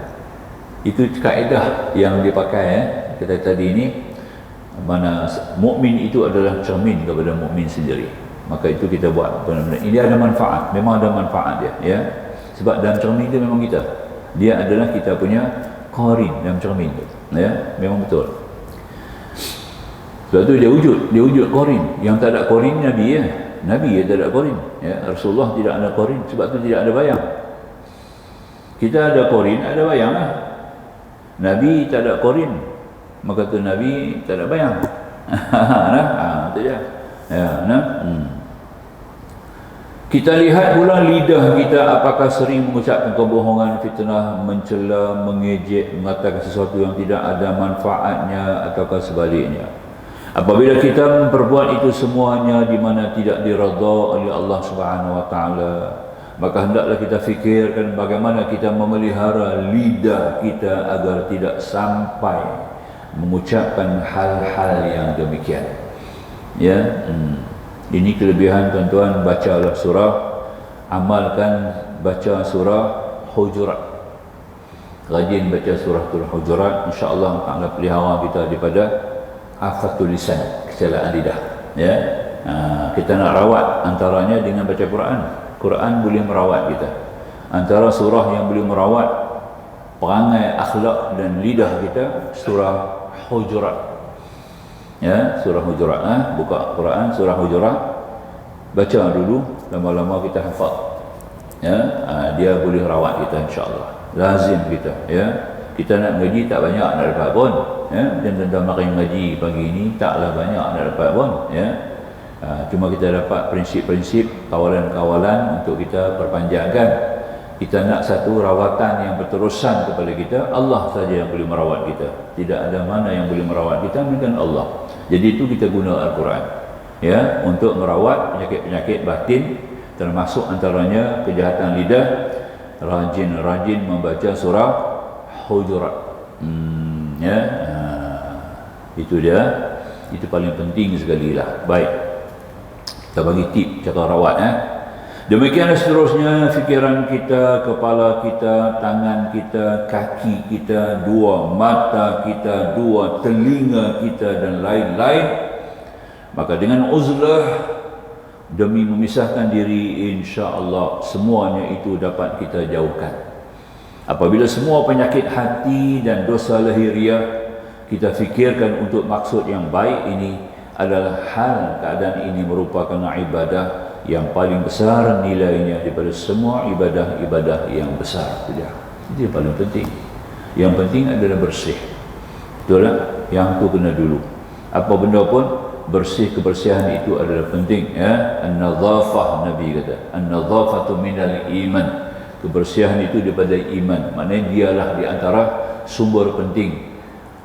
Itu kaedah yang dipakai, kata tadi ni, mana mukmin itu adalah cermin kepada mukmin sendiri. Maka itu kita buat benar-benar. Ini ada manfaat, memang ada manfaat dia, ya. Sebab dalam cermin itu memang kita, dia adalah kita punya qarin dalam cermin itu, ya, memang betul. Sebab tu dia wujud qarin. Yang tak ada qarin Nabi, ya. Nabi tak ada qarin, ya. Rasulullah tidak ada qarin, sebab tu tidak ada bayang. Kita ada qarin, ada bayang lah. Nabi tak ada qarin, maka tu Nabi tak ada bayang. Itu dia. Ya, Kita lihat pula lidah kita, apakah sering mengucapkan kebohongan, fitnah, mencela, mengejek, mengatakan sesuatu yang tidak ada manfaatnya ataukah sebaliknya. Apabila kita memperbuat itu semuanya di mana tidak diredha oleh Allah Subhanahu wa taala, maka hendaklah kita fikirkan bagaimana kita memelihara lidah kita agar tidak sampai mengucapkan hal-hal yang demikian. Ya, ini kelebihan tuan-tuan, bacalah surah, amalkan baca surah Hujurat. Rajin baca surah Hujurat, insya-Allah taala pelihara kita daripada afatul lisan, kecelakaan lidah. Ya, kita nak rawat antaranya dengan baca Quran. Quran boleh merawat kita. Antara surah yang boleh merawat perangai, akhlak dan lidah kita, surah Hujurat. Ya, surah Hujurat. Buka Quran, surah Hujurat, baca dulu, lama-lama kita hafal. Ya, dia boleh rawat kita, insya-Allah. Lazim kita, ya. Kita nak ngaji tak banyak nak dapat pun, ya. Dan tentang makin ngaji pagi ini taklah banyak nak dapat pun, ya. Cuma kita dapat prinsip-prinsip, kawalan-kawalan untuk kita perpanjangkan. Kita nak satu rawatan yang berterusan kepada kita, Allah saja yang boleh merawat kita. Tidak ada mana yang boleh merawat kita melainkan Allah. Jadi itu kita guna Al-Quran, ya, untuk merawat penyakit-penyakit batin, termasuk antaranya kejahatan lidah. Rajin-rajin membaca surah Hujurat. Ya, itu dia. Itu paling penting sekali lah. Baik. Kita bagi tip cara rawat. Demikianlah seterusnya fikiran kita, kepala kita, tangan kita, kaki kita, dua mata kita, dua telinga kita dan lain-lain. Maka dengan uzlah demi memisahkan diri, insya-Allah semuanya itu dapat kita jauhkan. Apabila semua penyakit hati dan dosa lahiriah kita fikirkan untuk maksud yang baik ini adalah hal keadaan ini merupakan ibadah yang paling besar nilainya daripada semua ibadah-ibadah yang besar. Itu yang paling penting. Yang penting adalah bersih. Betul tak? Yang tu kena dulu. Apa benda pun bersih, kebersihan itu adalah penting. An-nadhafah, Nabi kata, an-nadhafatu minal iman. Kebersihan itu daripada iman. Maknanya dialah di antara sumber penting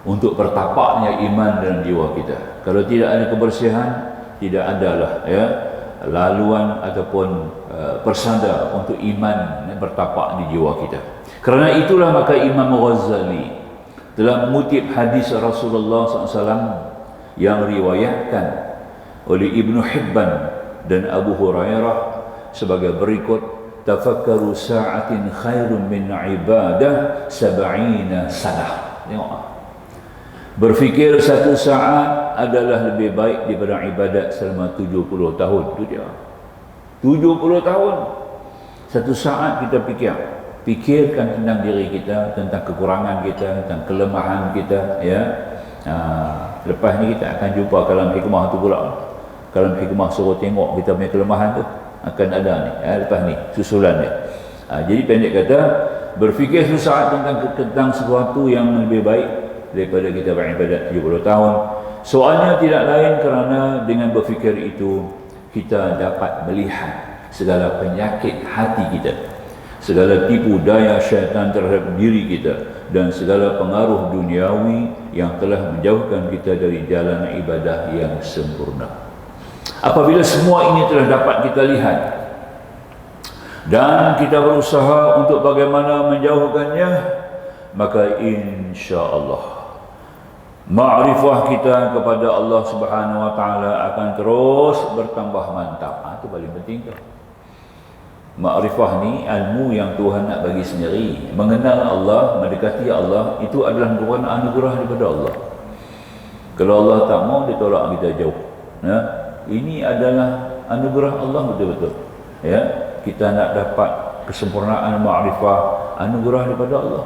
untuk bertapaknya iman dalam jiwa kita. Kalau tidak ada kebersihan, tidak adalah laluan ataupun persada untuk iman bertapak di jiwa kita. Kerana itulah maka Imam Ghazali telah mengutip hadis Rasulullah SAW yang riwayatkan oleh Ibnu Hibban dan Abu Hurairah sebagai berikut: tafakkaru sa'atin khairun min ibadah sab'ina sanah. Tengok, berfikir satu saat adalah lebih baik daripada ibadat selama 70 tahun. Itu dia. 70 tahun. Satu saat kita fikirkan tentang diri kita, tentang kekurangan kita, tentang kelemahan kita, lepas ni kita akan jumpa kalam hikmah tu pula. Kalam hikmah suruh tengok kita punya kelemahan tu akan ada ni. Lepas ni susulan dia. Jadi pendek kata, berfikir sesaat tentang sesuatu yang lebih baik daripada kita beribadat 70 tahun. Soalnya tidak lain kerana dengan berfikir itu kita dapat melihat segala penyakit hati kita, segala tipu daya syaitan terhadap diri kita, dan segala pengaruh duniawi yang telah menjauhkan kita dari jalan ibadah yang sempurna. Apabila semua ini telah dapat kita lihat dan kita berusaha untuk bagaimana menjauhkannya, maka insya-Allah ma'rifah kita kepada Allah Subhanahu wa taala akan terus bertambah mantap. Itu paling penting tu. Ma'rifah ni ilmu yang Tuhan nak bagi sendiri. Mengenal Allah, mendekati Allah, itu adalah merupakan anugerah daripada Allah. Kalau Allah tak mau, dia tolak kita jauh. Ini adalah anugerah Allah betul-betul. Kita nak dapat kesempurnaan ma'rifah, anugerah daripada Allah.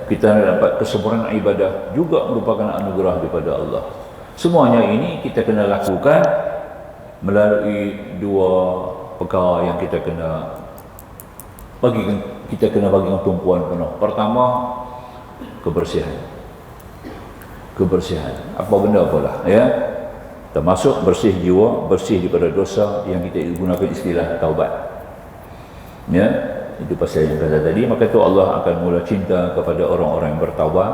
Kita nak dapat kesempurnaan ibadah, juga merupakan anugerah daripada Allah. Semuanya ini kita kena lakukan melalui dua perkara yang kita kena bagikan tumpuan penuh. Pertama, kebersihan. Apa benda apalah, termasuk bersih jiwa, bersih daripada dosa yang kita gunakan istilah taubat. Itu pasal yang kata tadi. Maka itu Allah akan mula cinta kepada orang-orang yang bertaubat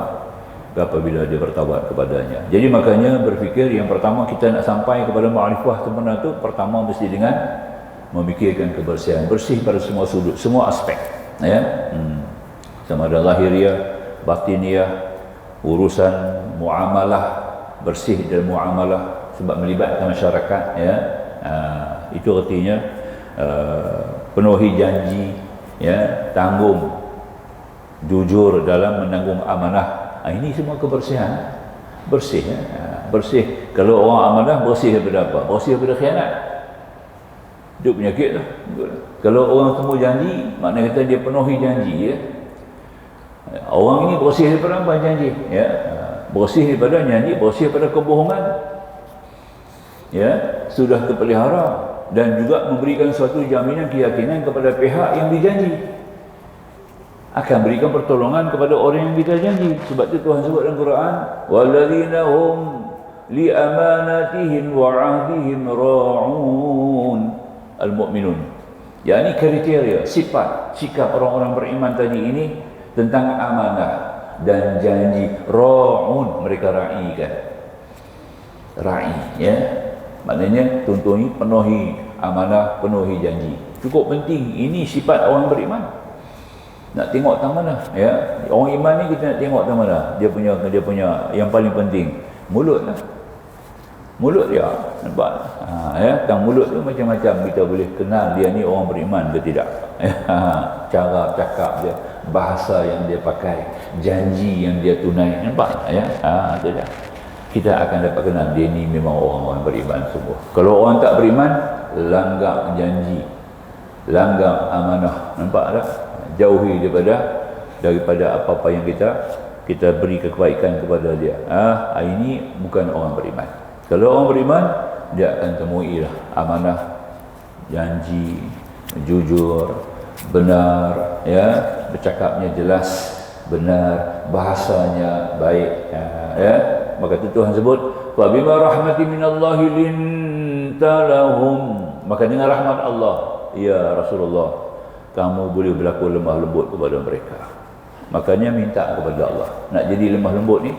apabila dia bertaubat kepadanya. Jadi makanya berfikir yang pertama kita nak sampai kepada ma'rifah sempurna itu, pertama mesti dengan memikirkan kebersihan, bersih pada semua sudut, semua aspek, sama ada lahiriah, batiniah, urusan muamalah, bersih dalam muamalah sebab melibatkan masyarakat, itu artinya penuhi janji, tanggung, jujur dalam menanggung amanah. Ini semua kebersihan. Bersih. Kalau orang amanah, bersih daripada apa? Bersih daripada khianat. Dia penyakit lah. Kalau orang temu janji, maknanya kata dia penuhi janji. Orang ini bersih daripada apa? Janji. Bersih daripada janji, bersih daripada kebohongan. Sudah terpelihara. Dan juga memberikan suatu jaminan keyakinan kepada pihak yang dijanji, akan berikan pertolongan kepada orang yang kita janji. Sebab itu Tuhan sebut dalam Quran, walladzina hum li amanatihim wa 'ahdihim ra'un al-mu'minun. Ini kriteria, sifat, sikap orang-orang beriman tadi ini tentang amanah dan janji. Ra'un, mereka ra'ikan. Ra'i, maknanya tuntuni, penuhi amanah, penuhi janji. Cukup penting. Ini sifat orang beriman. Nak tengok tang mana? Orang iman ni kita nak tengok tang mana? Dia punya yang paling penting mulut lah. Mulut dia, nampak? Ya, tang mulut tu macam-macam kita boleh kenal dia ni orang beriman ke tidak. Cara cakap dia, bahasa yang dia pakai, janji yang dia tunai, nampak? Ya, itu dia. Kita akan dapat kenal dia ni memang orang-orang beriman sungguh. Kalau orang tak beriman, langgar janji, langgar amanah, nampak tak? Jauhi daripada apa-apa yang kita beri kebaikan kepada dia. Ini bukan orang beriman. Kalau orang beriman, dia akan temuilah amanah, janji, jujur, benar, ya, bercakapnya jelas, benar, bahasanya baik, ya. Maka itu Tuhan sebut, fa bima rahmati minallahi linta lahum. Maka dengan rahmat Allah, ya Rasulullah, kamu boleh berlaku lemah lembut kepada mereka. Makanya minta kepada Allah. Nak jadi lemah lembut ni,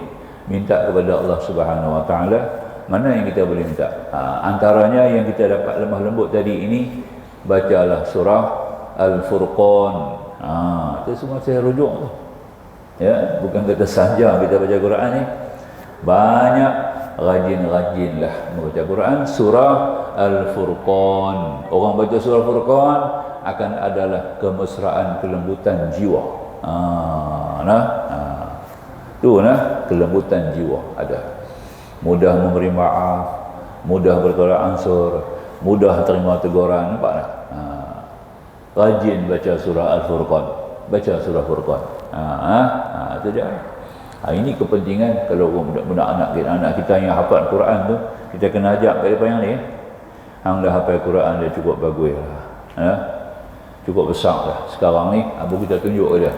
minta kepada Allah Subhanahu wa taala. Mana yang kita boleh minta? Antaranya yang kita dapat lemah lembut tadi ini, bacalah surah Al-Furqan. Itu semua saya rujuk tu. Ya, bukan kata saja kita baca Quran ni. Banyak rajin-rajinlah membaca Quran. Surah Al-Furqan. Orang baca surah Al-Furqan akan adalah kemesraan, kelembutan jiwa. Kelembutan jiwa ada. Mudah memberi maaf, mudah bertolak ansur, mudah terima teguran, nampak tak? Rajin baca surah Al-Furqan, baca surah Furqan. Itu dia. Ini kepentingan kalau budak-budak anak kita yang hafal Quran tu, kita kena ajak pada yang ni. Hang dah hafal Quran dia cukup bagus lah. Cukup besar lah. Sekarang ni abu kita tunjuk dia.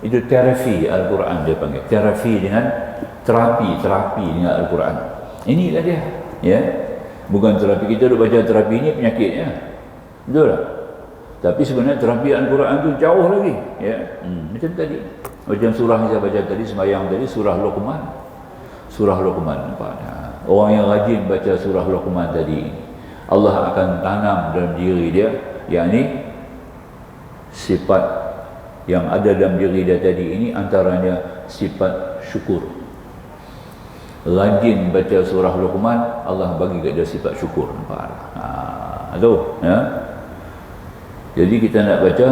Itu terapi Al-Quran dia panggil. Terapi dengan Al-Quran. Inilah dia, ya. Bukan terapi kita duk baca terapi ni penyakitnya. Betul tak? Tapi sebenarnya terapi Al-Quran tu jauh lagi, ya. Macam tadi. Macam surah yang saya baca tadi sembahyang tadi, surah Luqman. Surah Luqman, nampak? Orang yang rajin baca surah Luqman tadi, Allah akan tanam dalam diri dia, yakni sifat yang ada dalam diri dia tadi ini, antaranya sifat syukur. Rajin baca surah Luqman, Allah bagi kat dia sifat syukur, nampak? Ya. Jadi kita nak baca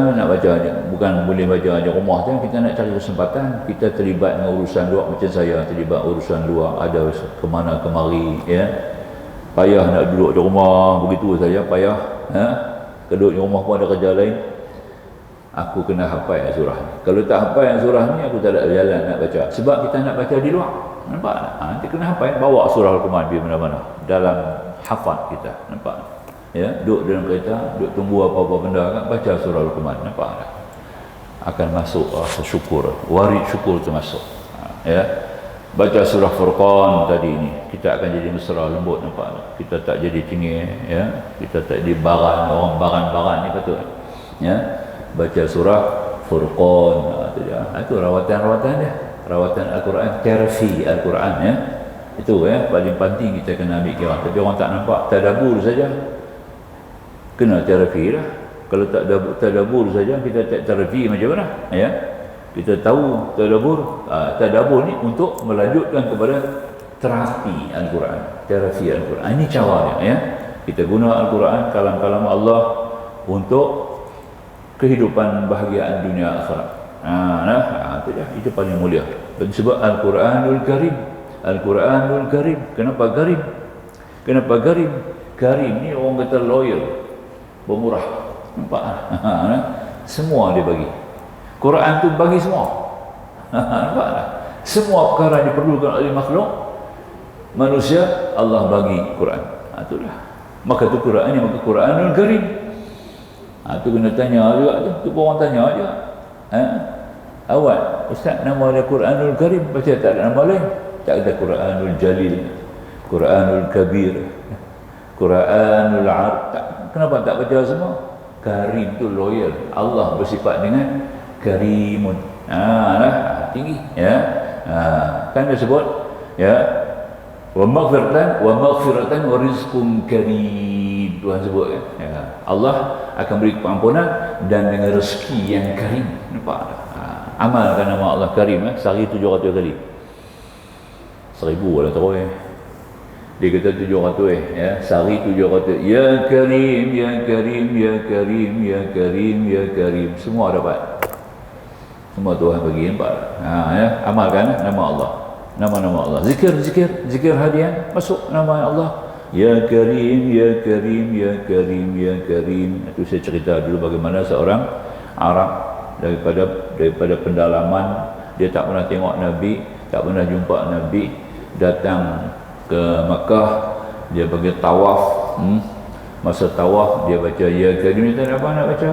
bukan boleh baca aja rumah tu, kita nak cari kesempatan, kita terlibat dengan urusan luar. Macam saya terlibat urusan luar, ada kemana kemari, ya. Payah nak duduk di rumah begitu saja, payah. Duduk di rumah pun ada kerja lain. Aku kena hafal surah ni. Kalau tak hafal surah ni, aku tak ada jalan nak baca. Sebab kita nak baca di luar, nampak tak? Kita kena hafal, bawa surah Al-Quran pergi mana-mana dalam hafal kita, nampak? Ya, duduk dalam kereta, duduk tunggu apa-apa benda kan, baca surah Al-Quran, nampak tak? Akan masuk rasa syukur, warid syukur tu masuk. Ya, baca surah Furqan tadi ni, kita akan jadi mesra lembut, nampak tak? Kita tak jadi cengih, ya. Kita tak jadi baran, orang baran-baran ni betul. Ya, baca surah Furqan, itu rawatan-rawatan dia, rawatan Al-Quran, terapi Al-Quran, ya. Itu ya, paling penting kita kena ambil kira. Tapi orang tak nampak, tadabbur saja. Kena terapi lah. Kalau tak tadabbur saja, kita tak terapi macam mana? Ya, kita tahu tadabbur ni untuk melanjutkan kepada terapi Al-Quran, terapi Al-Quran. Ini caranya, ya. Kita guna Al-Quran, kalam-kalam Allah untuk kehidupan bahagiaan dunia akhirat. Itu paling mulia. Sebab Al-Quranul Karim. Al-Quranul Karim. Kenapa Karim? Kenapa Karim? Karim ni orang kata loyal, bermurah, nampak? Semua dia bagi. Quran tu bagi semua. Nampak tak? Semua perkara yang diperlukan oleh makhluk manusia, Allah bagi Quran. Itulah. Maka tu Quran ni, maka Quranul Karim. Tu kena tanya juga tu. Tu orang tanya aja. Awak, Ustaz, nama dia Quranul Karim, baca tak ada nama lain? Tak ada Quranul Jalil, Quranul Kabir, Quranul Arab. Kenapa tak baca semua? Karim tu loyal. Allah bersifat dengan Karimun. Tinggi, ya. Kan dia sebut, ya, wa maghfiratan wa rizqun karim. Tuhan sebut, ya. Allah akan beri pengampunan dan dengan rezeki yang karim. Nampak? Amalkan nama Allah Karim, sehari 700 kali. 1000 lah terus. Dia kata 700 ya, sehari 700. Ya Karim, ya Karim, ya Karim, ya Karim, ya Karim. Semua dapat. Semua Tuhan bagi nampak. Ya, amalkan nama Allah. Nama-nama Allah. Zikir harian masuk nama Allah. Ya Karim, ya Karim, ya Karim, ya Karim. Itu saya cerita dulu bagaimana seorang Arab daripada pendalaman, dia tak pernah tengok Nabi, tak pernah jumpa Nabi, datang ke Makkah, dia pergi tawaf. Masa tawaf dia baca ya Karim. Dia tak ada apa nak baca.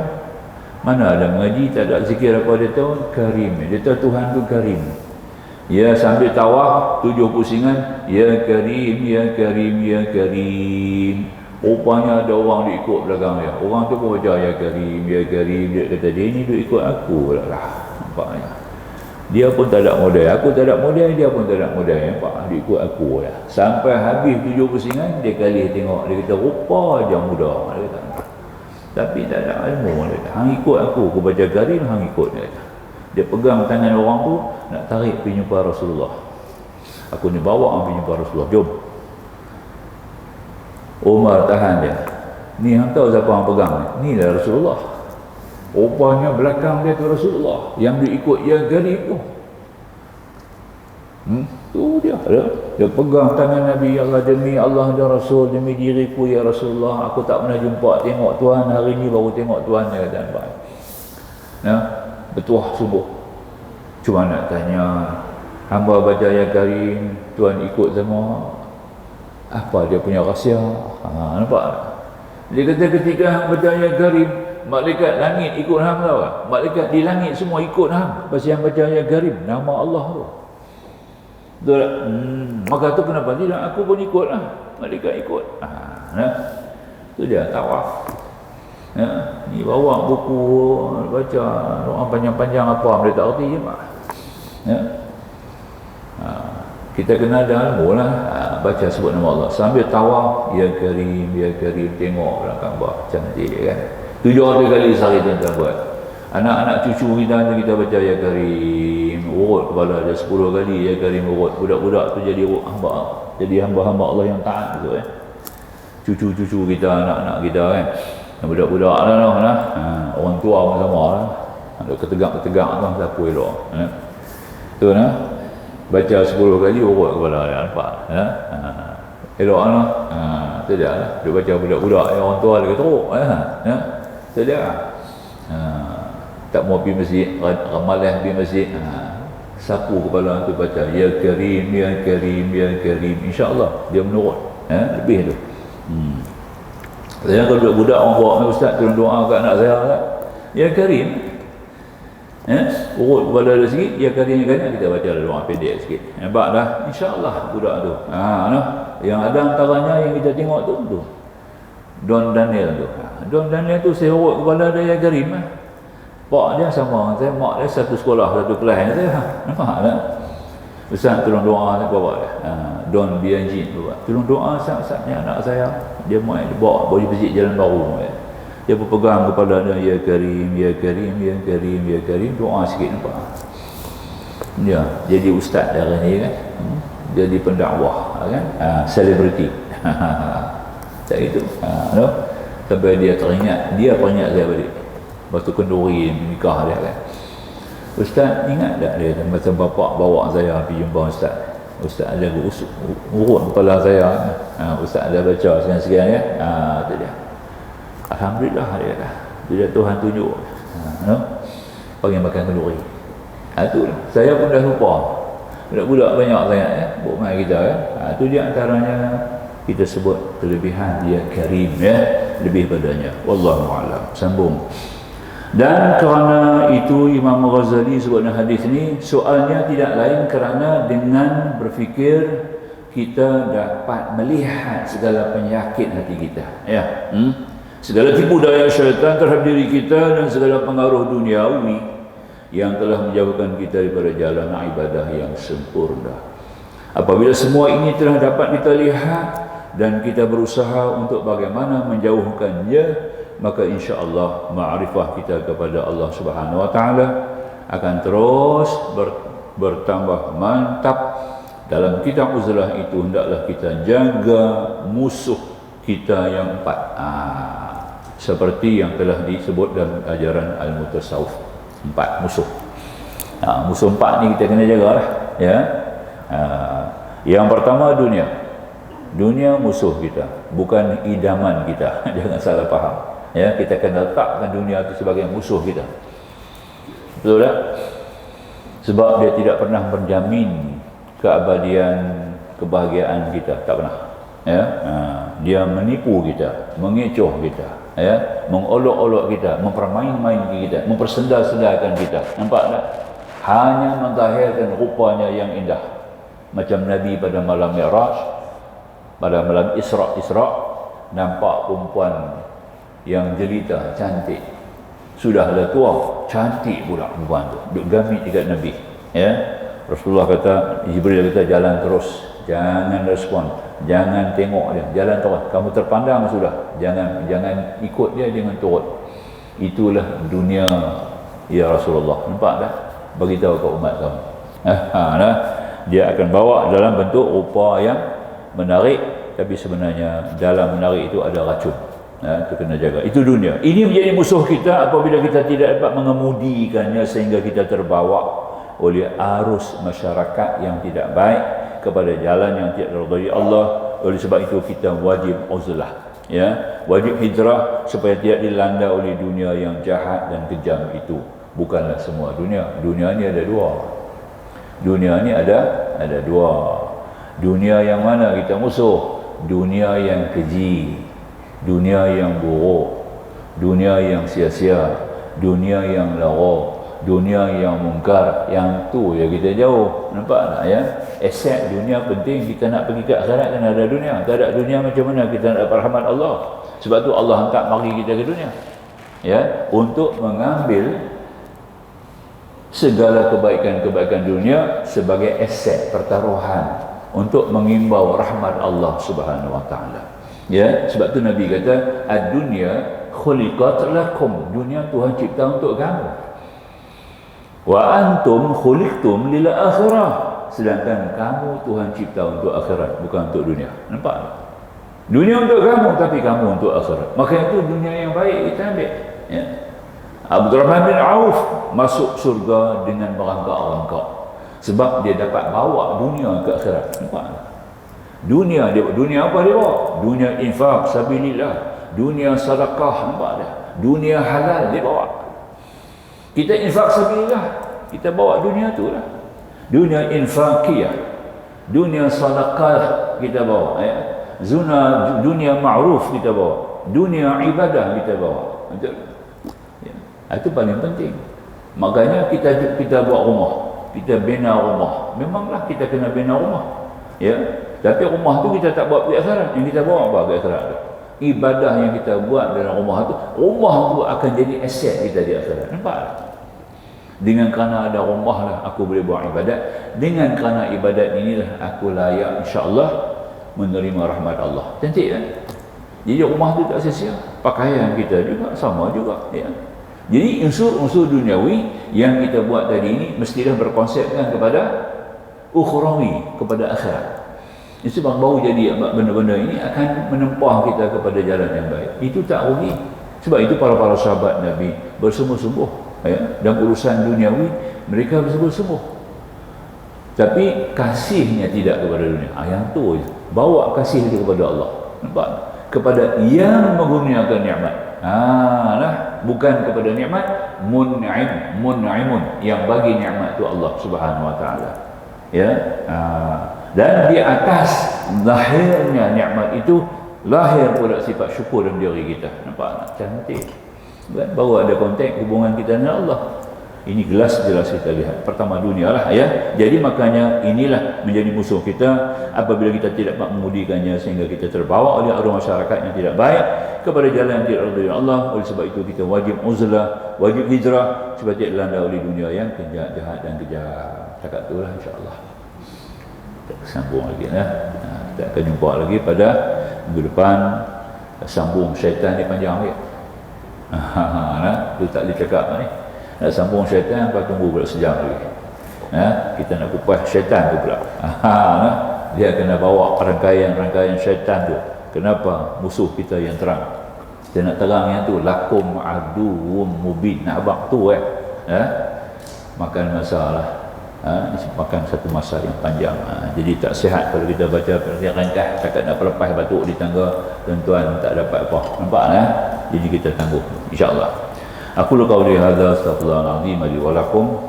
Mana ada mengaji, tak ada zikir apa, dia tahu Karim. Dia tahu Tuhan tu Karim. Ya, sambil tawaf 7 pusingan ya Karim, ya Karim, ya Karim. Rupanya ada orang dia ikut belakang dia. Orang tu pun baca ya Karim, ya Karim. Dia kata dia ni dia ikut aku lah. Nampaknya dia pun tak ada modal, aku tak ada modal, dia pun tak ada modal. Nampak dia ikut aku lah. Sampai habis 7 pusingan, dia kali tengok, dia kata rupa je muda, dia kata. Tapi tak ada ilmu, dia kata. Hang ikut aku baca Karim, hang ikut, dia kata. Dia pegang tangan orang tu, nak tarik pergi jumpa Rasulullah. Aku ni bawa pergi jumpa Rasulullah, jom. Umar tahan dia. Ni hang tahu siapa hang pegang ni? Ni lah Rasulullah. Rupanya belakang dia tu Rasulullah, yang dia ikut yang Karim tu. Tu dia. Dia pegang tangan Nabi, ya Allah, demi Allah dan Rasul, demi diriku ya Rasulullah, aku tak pernah jumpa tengok Tuhan, hari ni baru tengok Tuhan, dia kata. Nah, bertuah subuh. Cuma nak tanya, hamba baca ya Karim, Tuhan ikut semua. Apa dia punya rahsia? Nampak? Dia kata ketika hang baca ya Karim, malaikat langit ikut hang tau tak? Malaikat di langit semua ikut hang pasal yang baca ya Karim, nama Allah tu. Betul tak? Maka tu kenapa tidak? Aku pun ikut lah. Malaikat ikut. Itu dia tawaf. Ya, ni bawa buku baca doa panjang-panjang apa mereka tak erti je mak. Ya. Kita kena ada ilmu lah. Baca sebut nama Allah sambil tawaf ya Karim, ya Karim, tengok belakang bawah cantik kan. 700 kali sehari tuan-tuan buat. Anak-anak cucu kita baca ya Karim, urut kepala dia 10 kali ya Karim, urut. Budak-budak tu jadi hamba, jadi hamba-hamba Allah yang taat tu Cucu-cucu kita, anak-anak kita kan. Budak-budak lah. Orang tua pun sama lah. Ada ketegak-ketegak tu siapa elok. Tu lah. Baca 10 kali urut kepala dia, nampak? Elok lah. Tu dia lah. Dia baca budak-budak, orang tua dia teruk. Tu dia lah. Tak mau pergi masjid, ramalan pergi masjid, sapu kepala tu baca ya Karim, ya Karim, ya Karim, insya-Allah dia menurut. Lebih tu. Saya kalau budak-budak orang bawa ni ustaz tolong doa kat anak saya tak? Ya Karim. Urut kepala dia sikit, ya Karim kan kita baca doa pendek sikit. Nampak dah insya-Allah budak tu. Yang ada antaranya yang kita tengok tu. Don Daniel tu. Don Daniel tu saya urut kepala dia ya Karim. Pak dia sama saya, mak dia satu sekolah, satu kelas dengan saya. Nampak tak? Ustaz tolong doa saya bawa dia. Don Bianjin tu. Tolong doa Ustaz ni anak saya. Dia mai dia bawa di masjid Jalan Baru. Dia berpegang kepala dia ya Karim, ya Karim, ya Karim, ya Karim, doa sikit nampak. Dia jadi ustaz hari ni kan. Jadi pendakwah kan. Selebriti. Tak itu. Sampai dia teringat saya balik. Lepas tu kenduri nikah dia kan. Ustaz ingat tak dia masa bapak bawa saya pergi jumpa ustaz. Ustaz ada urut kepala saya. Ustaz ada baca sekian-sekian ya. Tu dia. Alhamdulillah dia kata. Dia Tuhan tunjuk. Panggil makan kenduri. Tu lah. Saya pun dah lupa. Budak-budak banyak sangat ya. Buat main kita kan. Tu dia antaranya kita sebut kelebihan dia Karim ya. Lebih padanya. Wallahu a'lam. Sambung. Dan kerana itu Imam Ghazali sebutnya hadis ni, soalnya tidak lain kerana dengan berfikir kita dapat melihat segala penyakit hati kita ya. Segala tipu daya syaitan terhadap diri kita dan segala pengaruh duniawi yang telah menjauhkan kita daripada jalan ibadah yang sempurna. Apabila semua ini telah dapat kita lihat dan kita berusaha untuk bagaimana menjauhkannya, maka insya-Allah ma'rifah kita kepada Allah Subhanahu wa taala akan terus bertambah mantap dalam kita uzlah itu hendaklah kita jaga musuh kita yang empat. Seperti yang telah disebut dalam ajaran Al-Mutasawwif, empat musuh. Musuh empat ni kita kena jaga lah, ya. Yang pertama dunia. Dunia musuh kita, bukan idaman kita. Jangan salah faham, ya. Kita kena letakkan dunia itu sebagai musuh kita, betul tak? Sebab dia tidak pernah menjamin keabadian kebahagiaan kita, tak pernah, ya. Dia menipu kita, mengecoh kita, ya, mengolok-olok kita, mempermain-main kita, mempersendal-sendalkan kita. Nampak tak? Hanya menzahirkan rupanya yang indah, macam Nabi pada malam Mi'raj, pada malam Isra' nampak perempuan yang jelita, cantik, sudahlah tua, cantik pula perempuan tu, duk gamit dekat Nabi, ya. Rasulullah kata, Jibril kata, jalan terus, jangan respon, jangan tengok dia, jalan terus, kamu terpandang sudah, jangan ikut dia, jangan turut. Itulah dunia, ya Rasulullah. Nampak tak? Beritahu ke umat kamu. Dia akan bawa dalam bentuk rupa yang menarik, tapi sebenarnya dalam menarik itu ada racun. Itu kena jaga. Itu dunia. Ini menjadi musuh kita apabila kita tidak dapat mengemudikannya sehingga kita terbawa oleh arus masyarakat yang tidak baik kepada jalan yang tidak diridai Allah. Oleh sebab itu kita wajib uzlah, ya, wajib hijrah supaya tidak dilanda oleh dunia yang jahat dan kejam itu. Bukanlah semua dunia. Dunia ni ada dua. Dunia ni ada dua. Dunia yang mana kita musuh? Dunia yang keji, dunia yang buruk, dunia yang sia-sia, dunia yang lara, dunia yang mungkar. Yang tu ya kita jauh. Nampak tak, ya? Aset dunia penting. Kita nak pergi ke akhirat kena ada dunia. Tak ada dunia macam mana kita nak dapat rahmat Allah? Sebab tu Allah hantar mari kita ke dunia, ya, untuk mengambil segala kebaikan-kebaikan dunia sebagai aset pertaruhan untuk mengimbau rahmat Allah Subhanahu wa taala. Ya, sebab tu Nabi kata, ad-dunya khuliqat lakum. Dunia Tuhan cipta untuk kamu. Wa antum khuliqtum lil akhirah. Sedangkan kamu Tuhan cipta untuk akhirat, bukan untuk dunia. Nampak? Dunia untuk kamu, tapi kamu untuk akhirat. Maka itu dunia yang baik kita ambil, ya. Abdurrahman bin Auf masuk surga dengan merangkak-rangkak sebab dia dapat bawa dunia ke akhirat. Nampak? Dunia apa dia bawa? Dunia infak sabilillah, dunia sedekah, nampak tak? Dunia halal dia bawa. Kita infak sabilillah, kita bawa dunia tu lah. Dunia infakiyah, dunia sedekah kita bawa, ya. Dunia ma'ruf kita bawa, dunia ibadah kita bawa. Betul? Itu paling penting. Makanya kita buat rumah, kita bina rumah. Memanglah kita kena bina rumah, ya. Tapi rumah tu kita tak bawa pergi akhirat. Yang kita bawa apa ke akhirat tu? Ibadah yang kita buat dalam rumah tu akan jadi aset kita di akhirat. Nampak tak? Dengan kerana ada rumah lah aku boleh buat ibadat. Dengan kerana ibadat inilah aku layak insya-Allah menerima rahmat Allah. Cantik kan? Jadi rumah tu tak sia-sia. Pakaian kita juga sama juga, ya. Jadi unsur-unsur duniawi yang kita buat tadi ini mestilah berkonsepkan kepada ukhrawi, kepada akhirat. Sebab baru jadi benda-benda ini akan menempah kita kepada jalan yang baik. Itu tak rugi. Sebab itu para sahabat Nabi bersungguh-sungguh, ya, dalam urusan duniawi mereka bersungguh-sungguh. Tapi kasihnya tidak kepada dunia. Yang tu je. Bawa kasih dia kepada Allah. Nampak? Kepada yang menggunakan nikmat. Bukan kepada nikmat, mun'imun, yang bagi nikmat tu Allah Subhanahu wa taala, ya. Dan di atas lahirnya nikmat itu lahir pula sifat syukur dalam diri kita. Nampak? Cantik. Baru ada konteks hubungan kita dengan Allah. Ini jelas kita lihat. Pertama dunia lah, ya. Jadi makanya inilah menjadi musuh kita apabila kita tidak mengemudikannya sehingga kita terbawa oleh arus masyarakat yang tidak baik kepada jalan yang tidak diridai Allah. Oleh sebab itu kita wajib uzlah, wajib hijrah supaya tidak dilanda oleh dunia yang jahat dan kejam. Cakap itulah insya-Allah. Kita sambung lagi, ya. Kita akan jumpa lagi pada minggu depan. Sambung syaitan ni panjang lagi. Itu tak boleh cakap ni. Nak sambung syaitan, kau tunggu pula sejam lagi. kita nak kupas syaitan tu pula. Dia kena bawa rangkaian-rangkaian syaitan tu. Kenapa? Musuh kita yang terang. Dia nak terang yang tu, lakum aduwwum mubin. Nak abang tu makan masalah. Makan satu masa yang panjang. Jadi tak sihat kalau kita baca rangkaian takkan nak lepas batuk di tangga, tuan-tuan tak dapat apa. Nampak Jadi kita tangguh insya-Allah. Aku qauli hadza astaghfirullahalazim li wa lakum.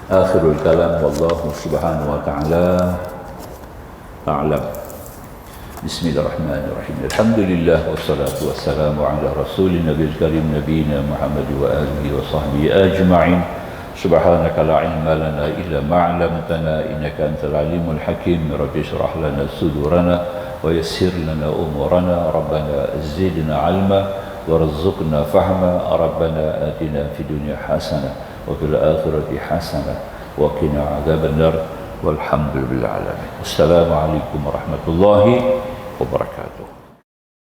Akhirul kalam wallahu subhanahu wa ta'ala a'lam. Bismillahirrahmanirrahim. Alhamdulillah wassalatu wassalamu ala rasulin nabiyil karim nabiyina Muhammad wa alihi wa sahbihi ajma'in. Subhanaka la ilma lana illa ma 'allamtana innaka antal alimul hakim. Rabbi shrah lana sudurana wa yassir lana umurana. Rabbana zidna 'ilma warzuqna fahma. Rabbana atina fid dunya hasanah wa fil akhirati hasanah wa qina 'adzaban nar. Walhamdulillahil alamin. Wassalamu alaikum warahmatullahi wabarakatuh.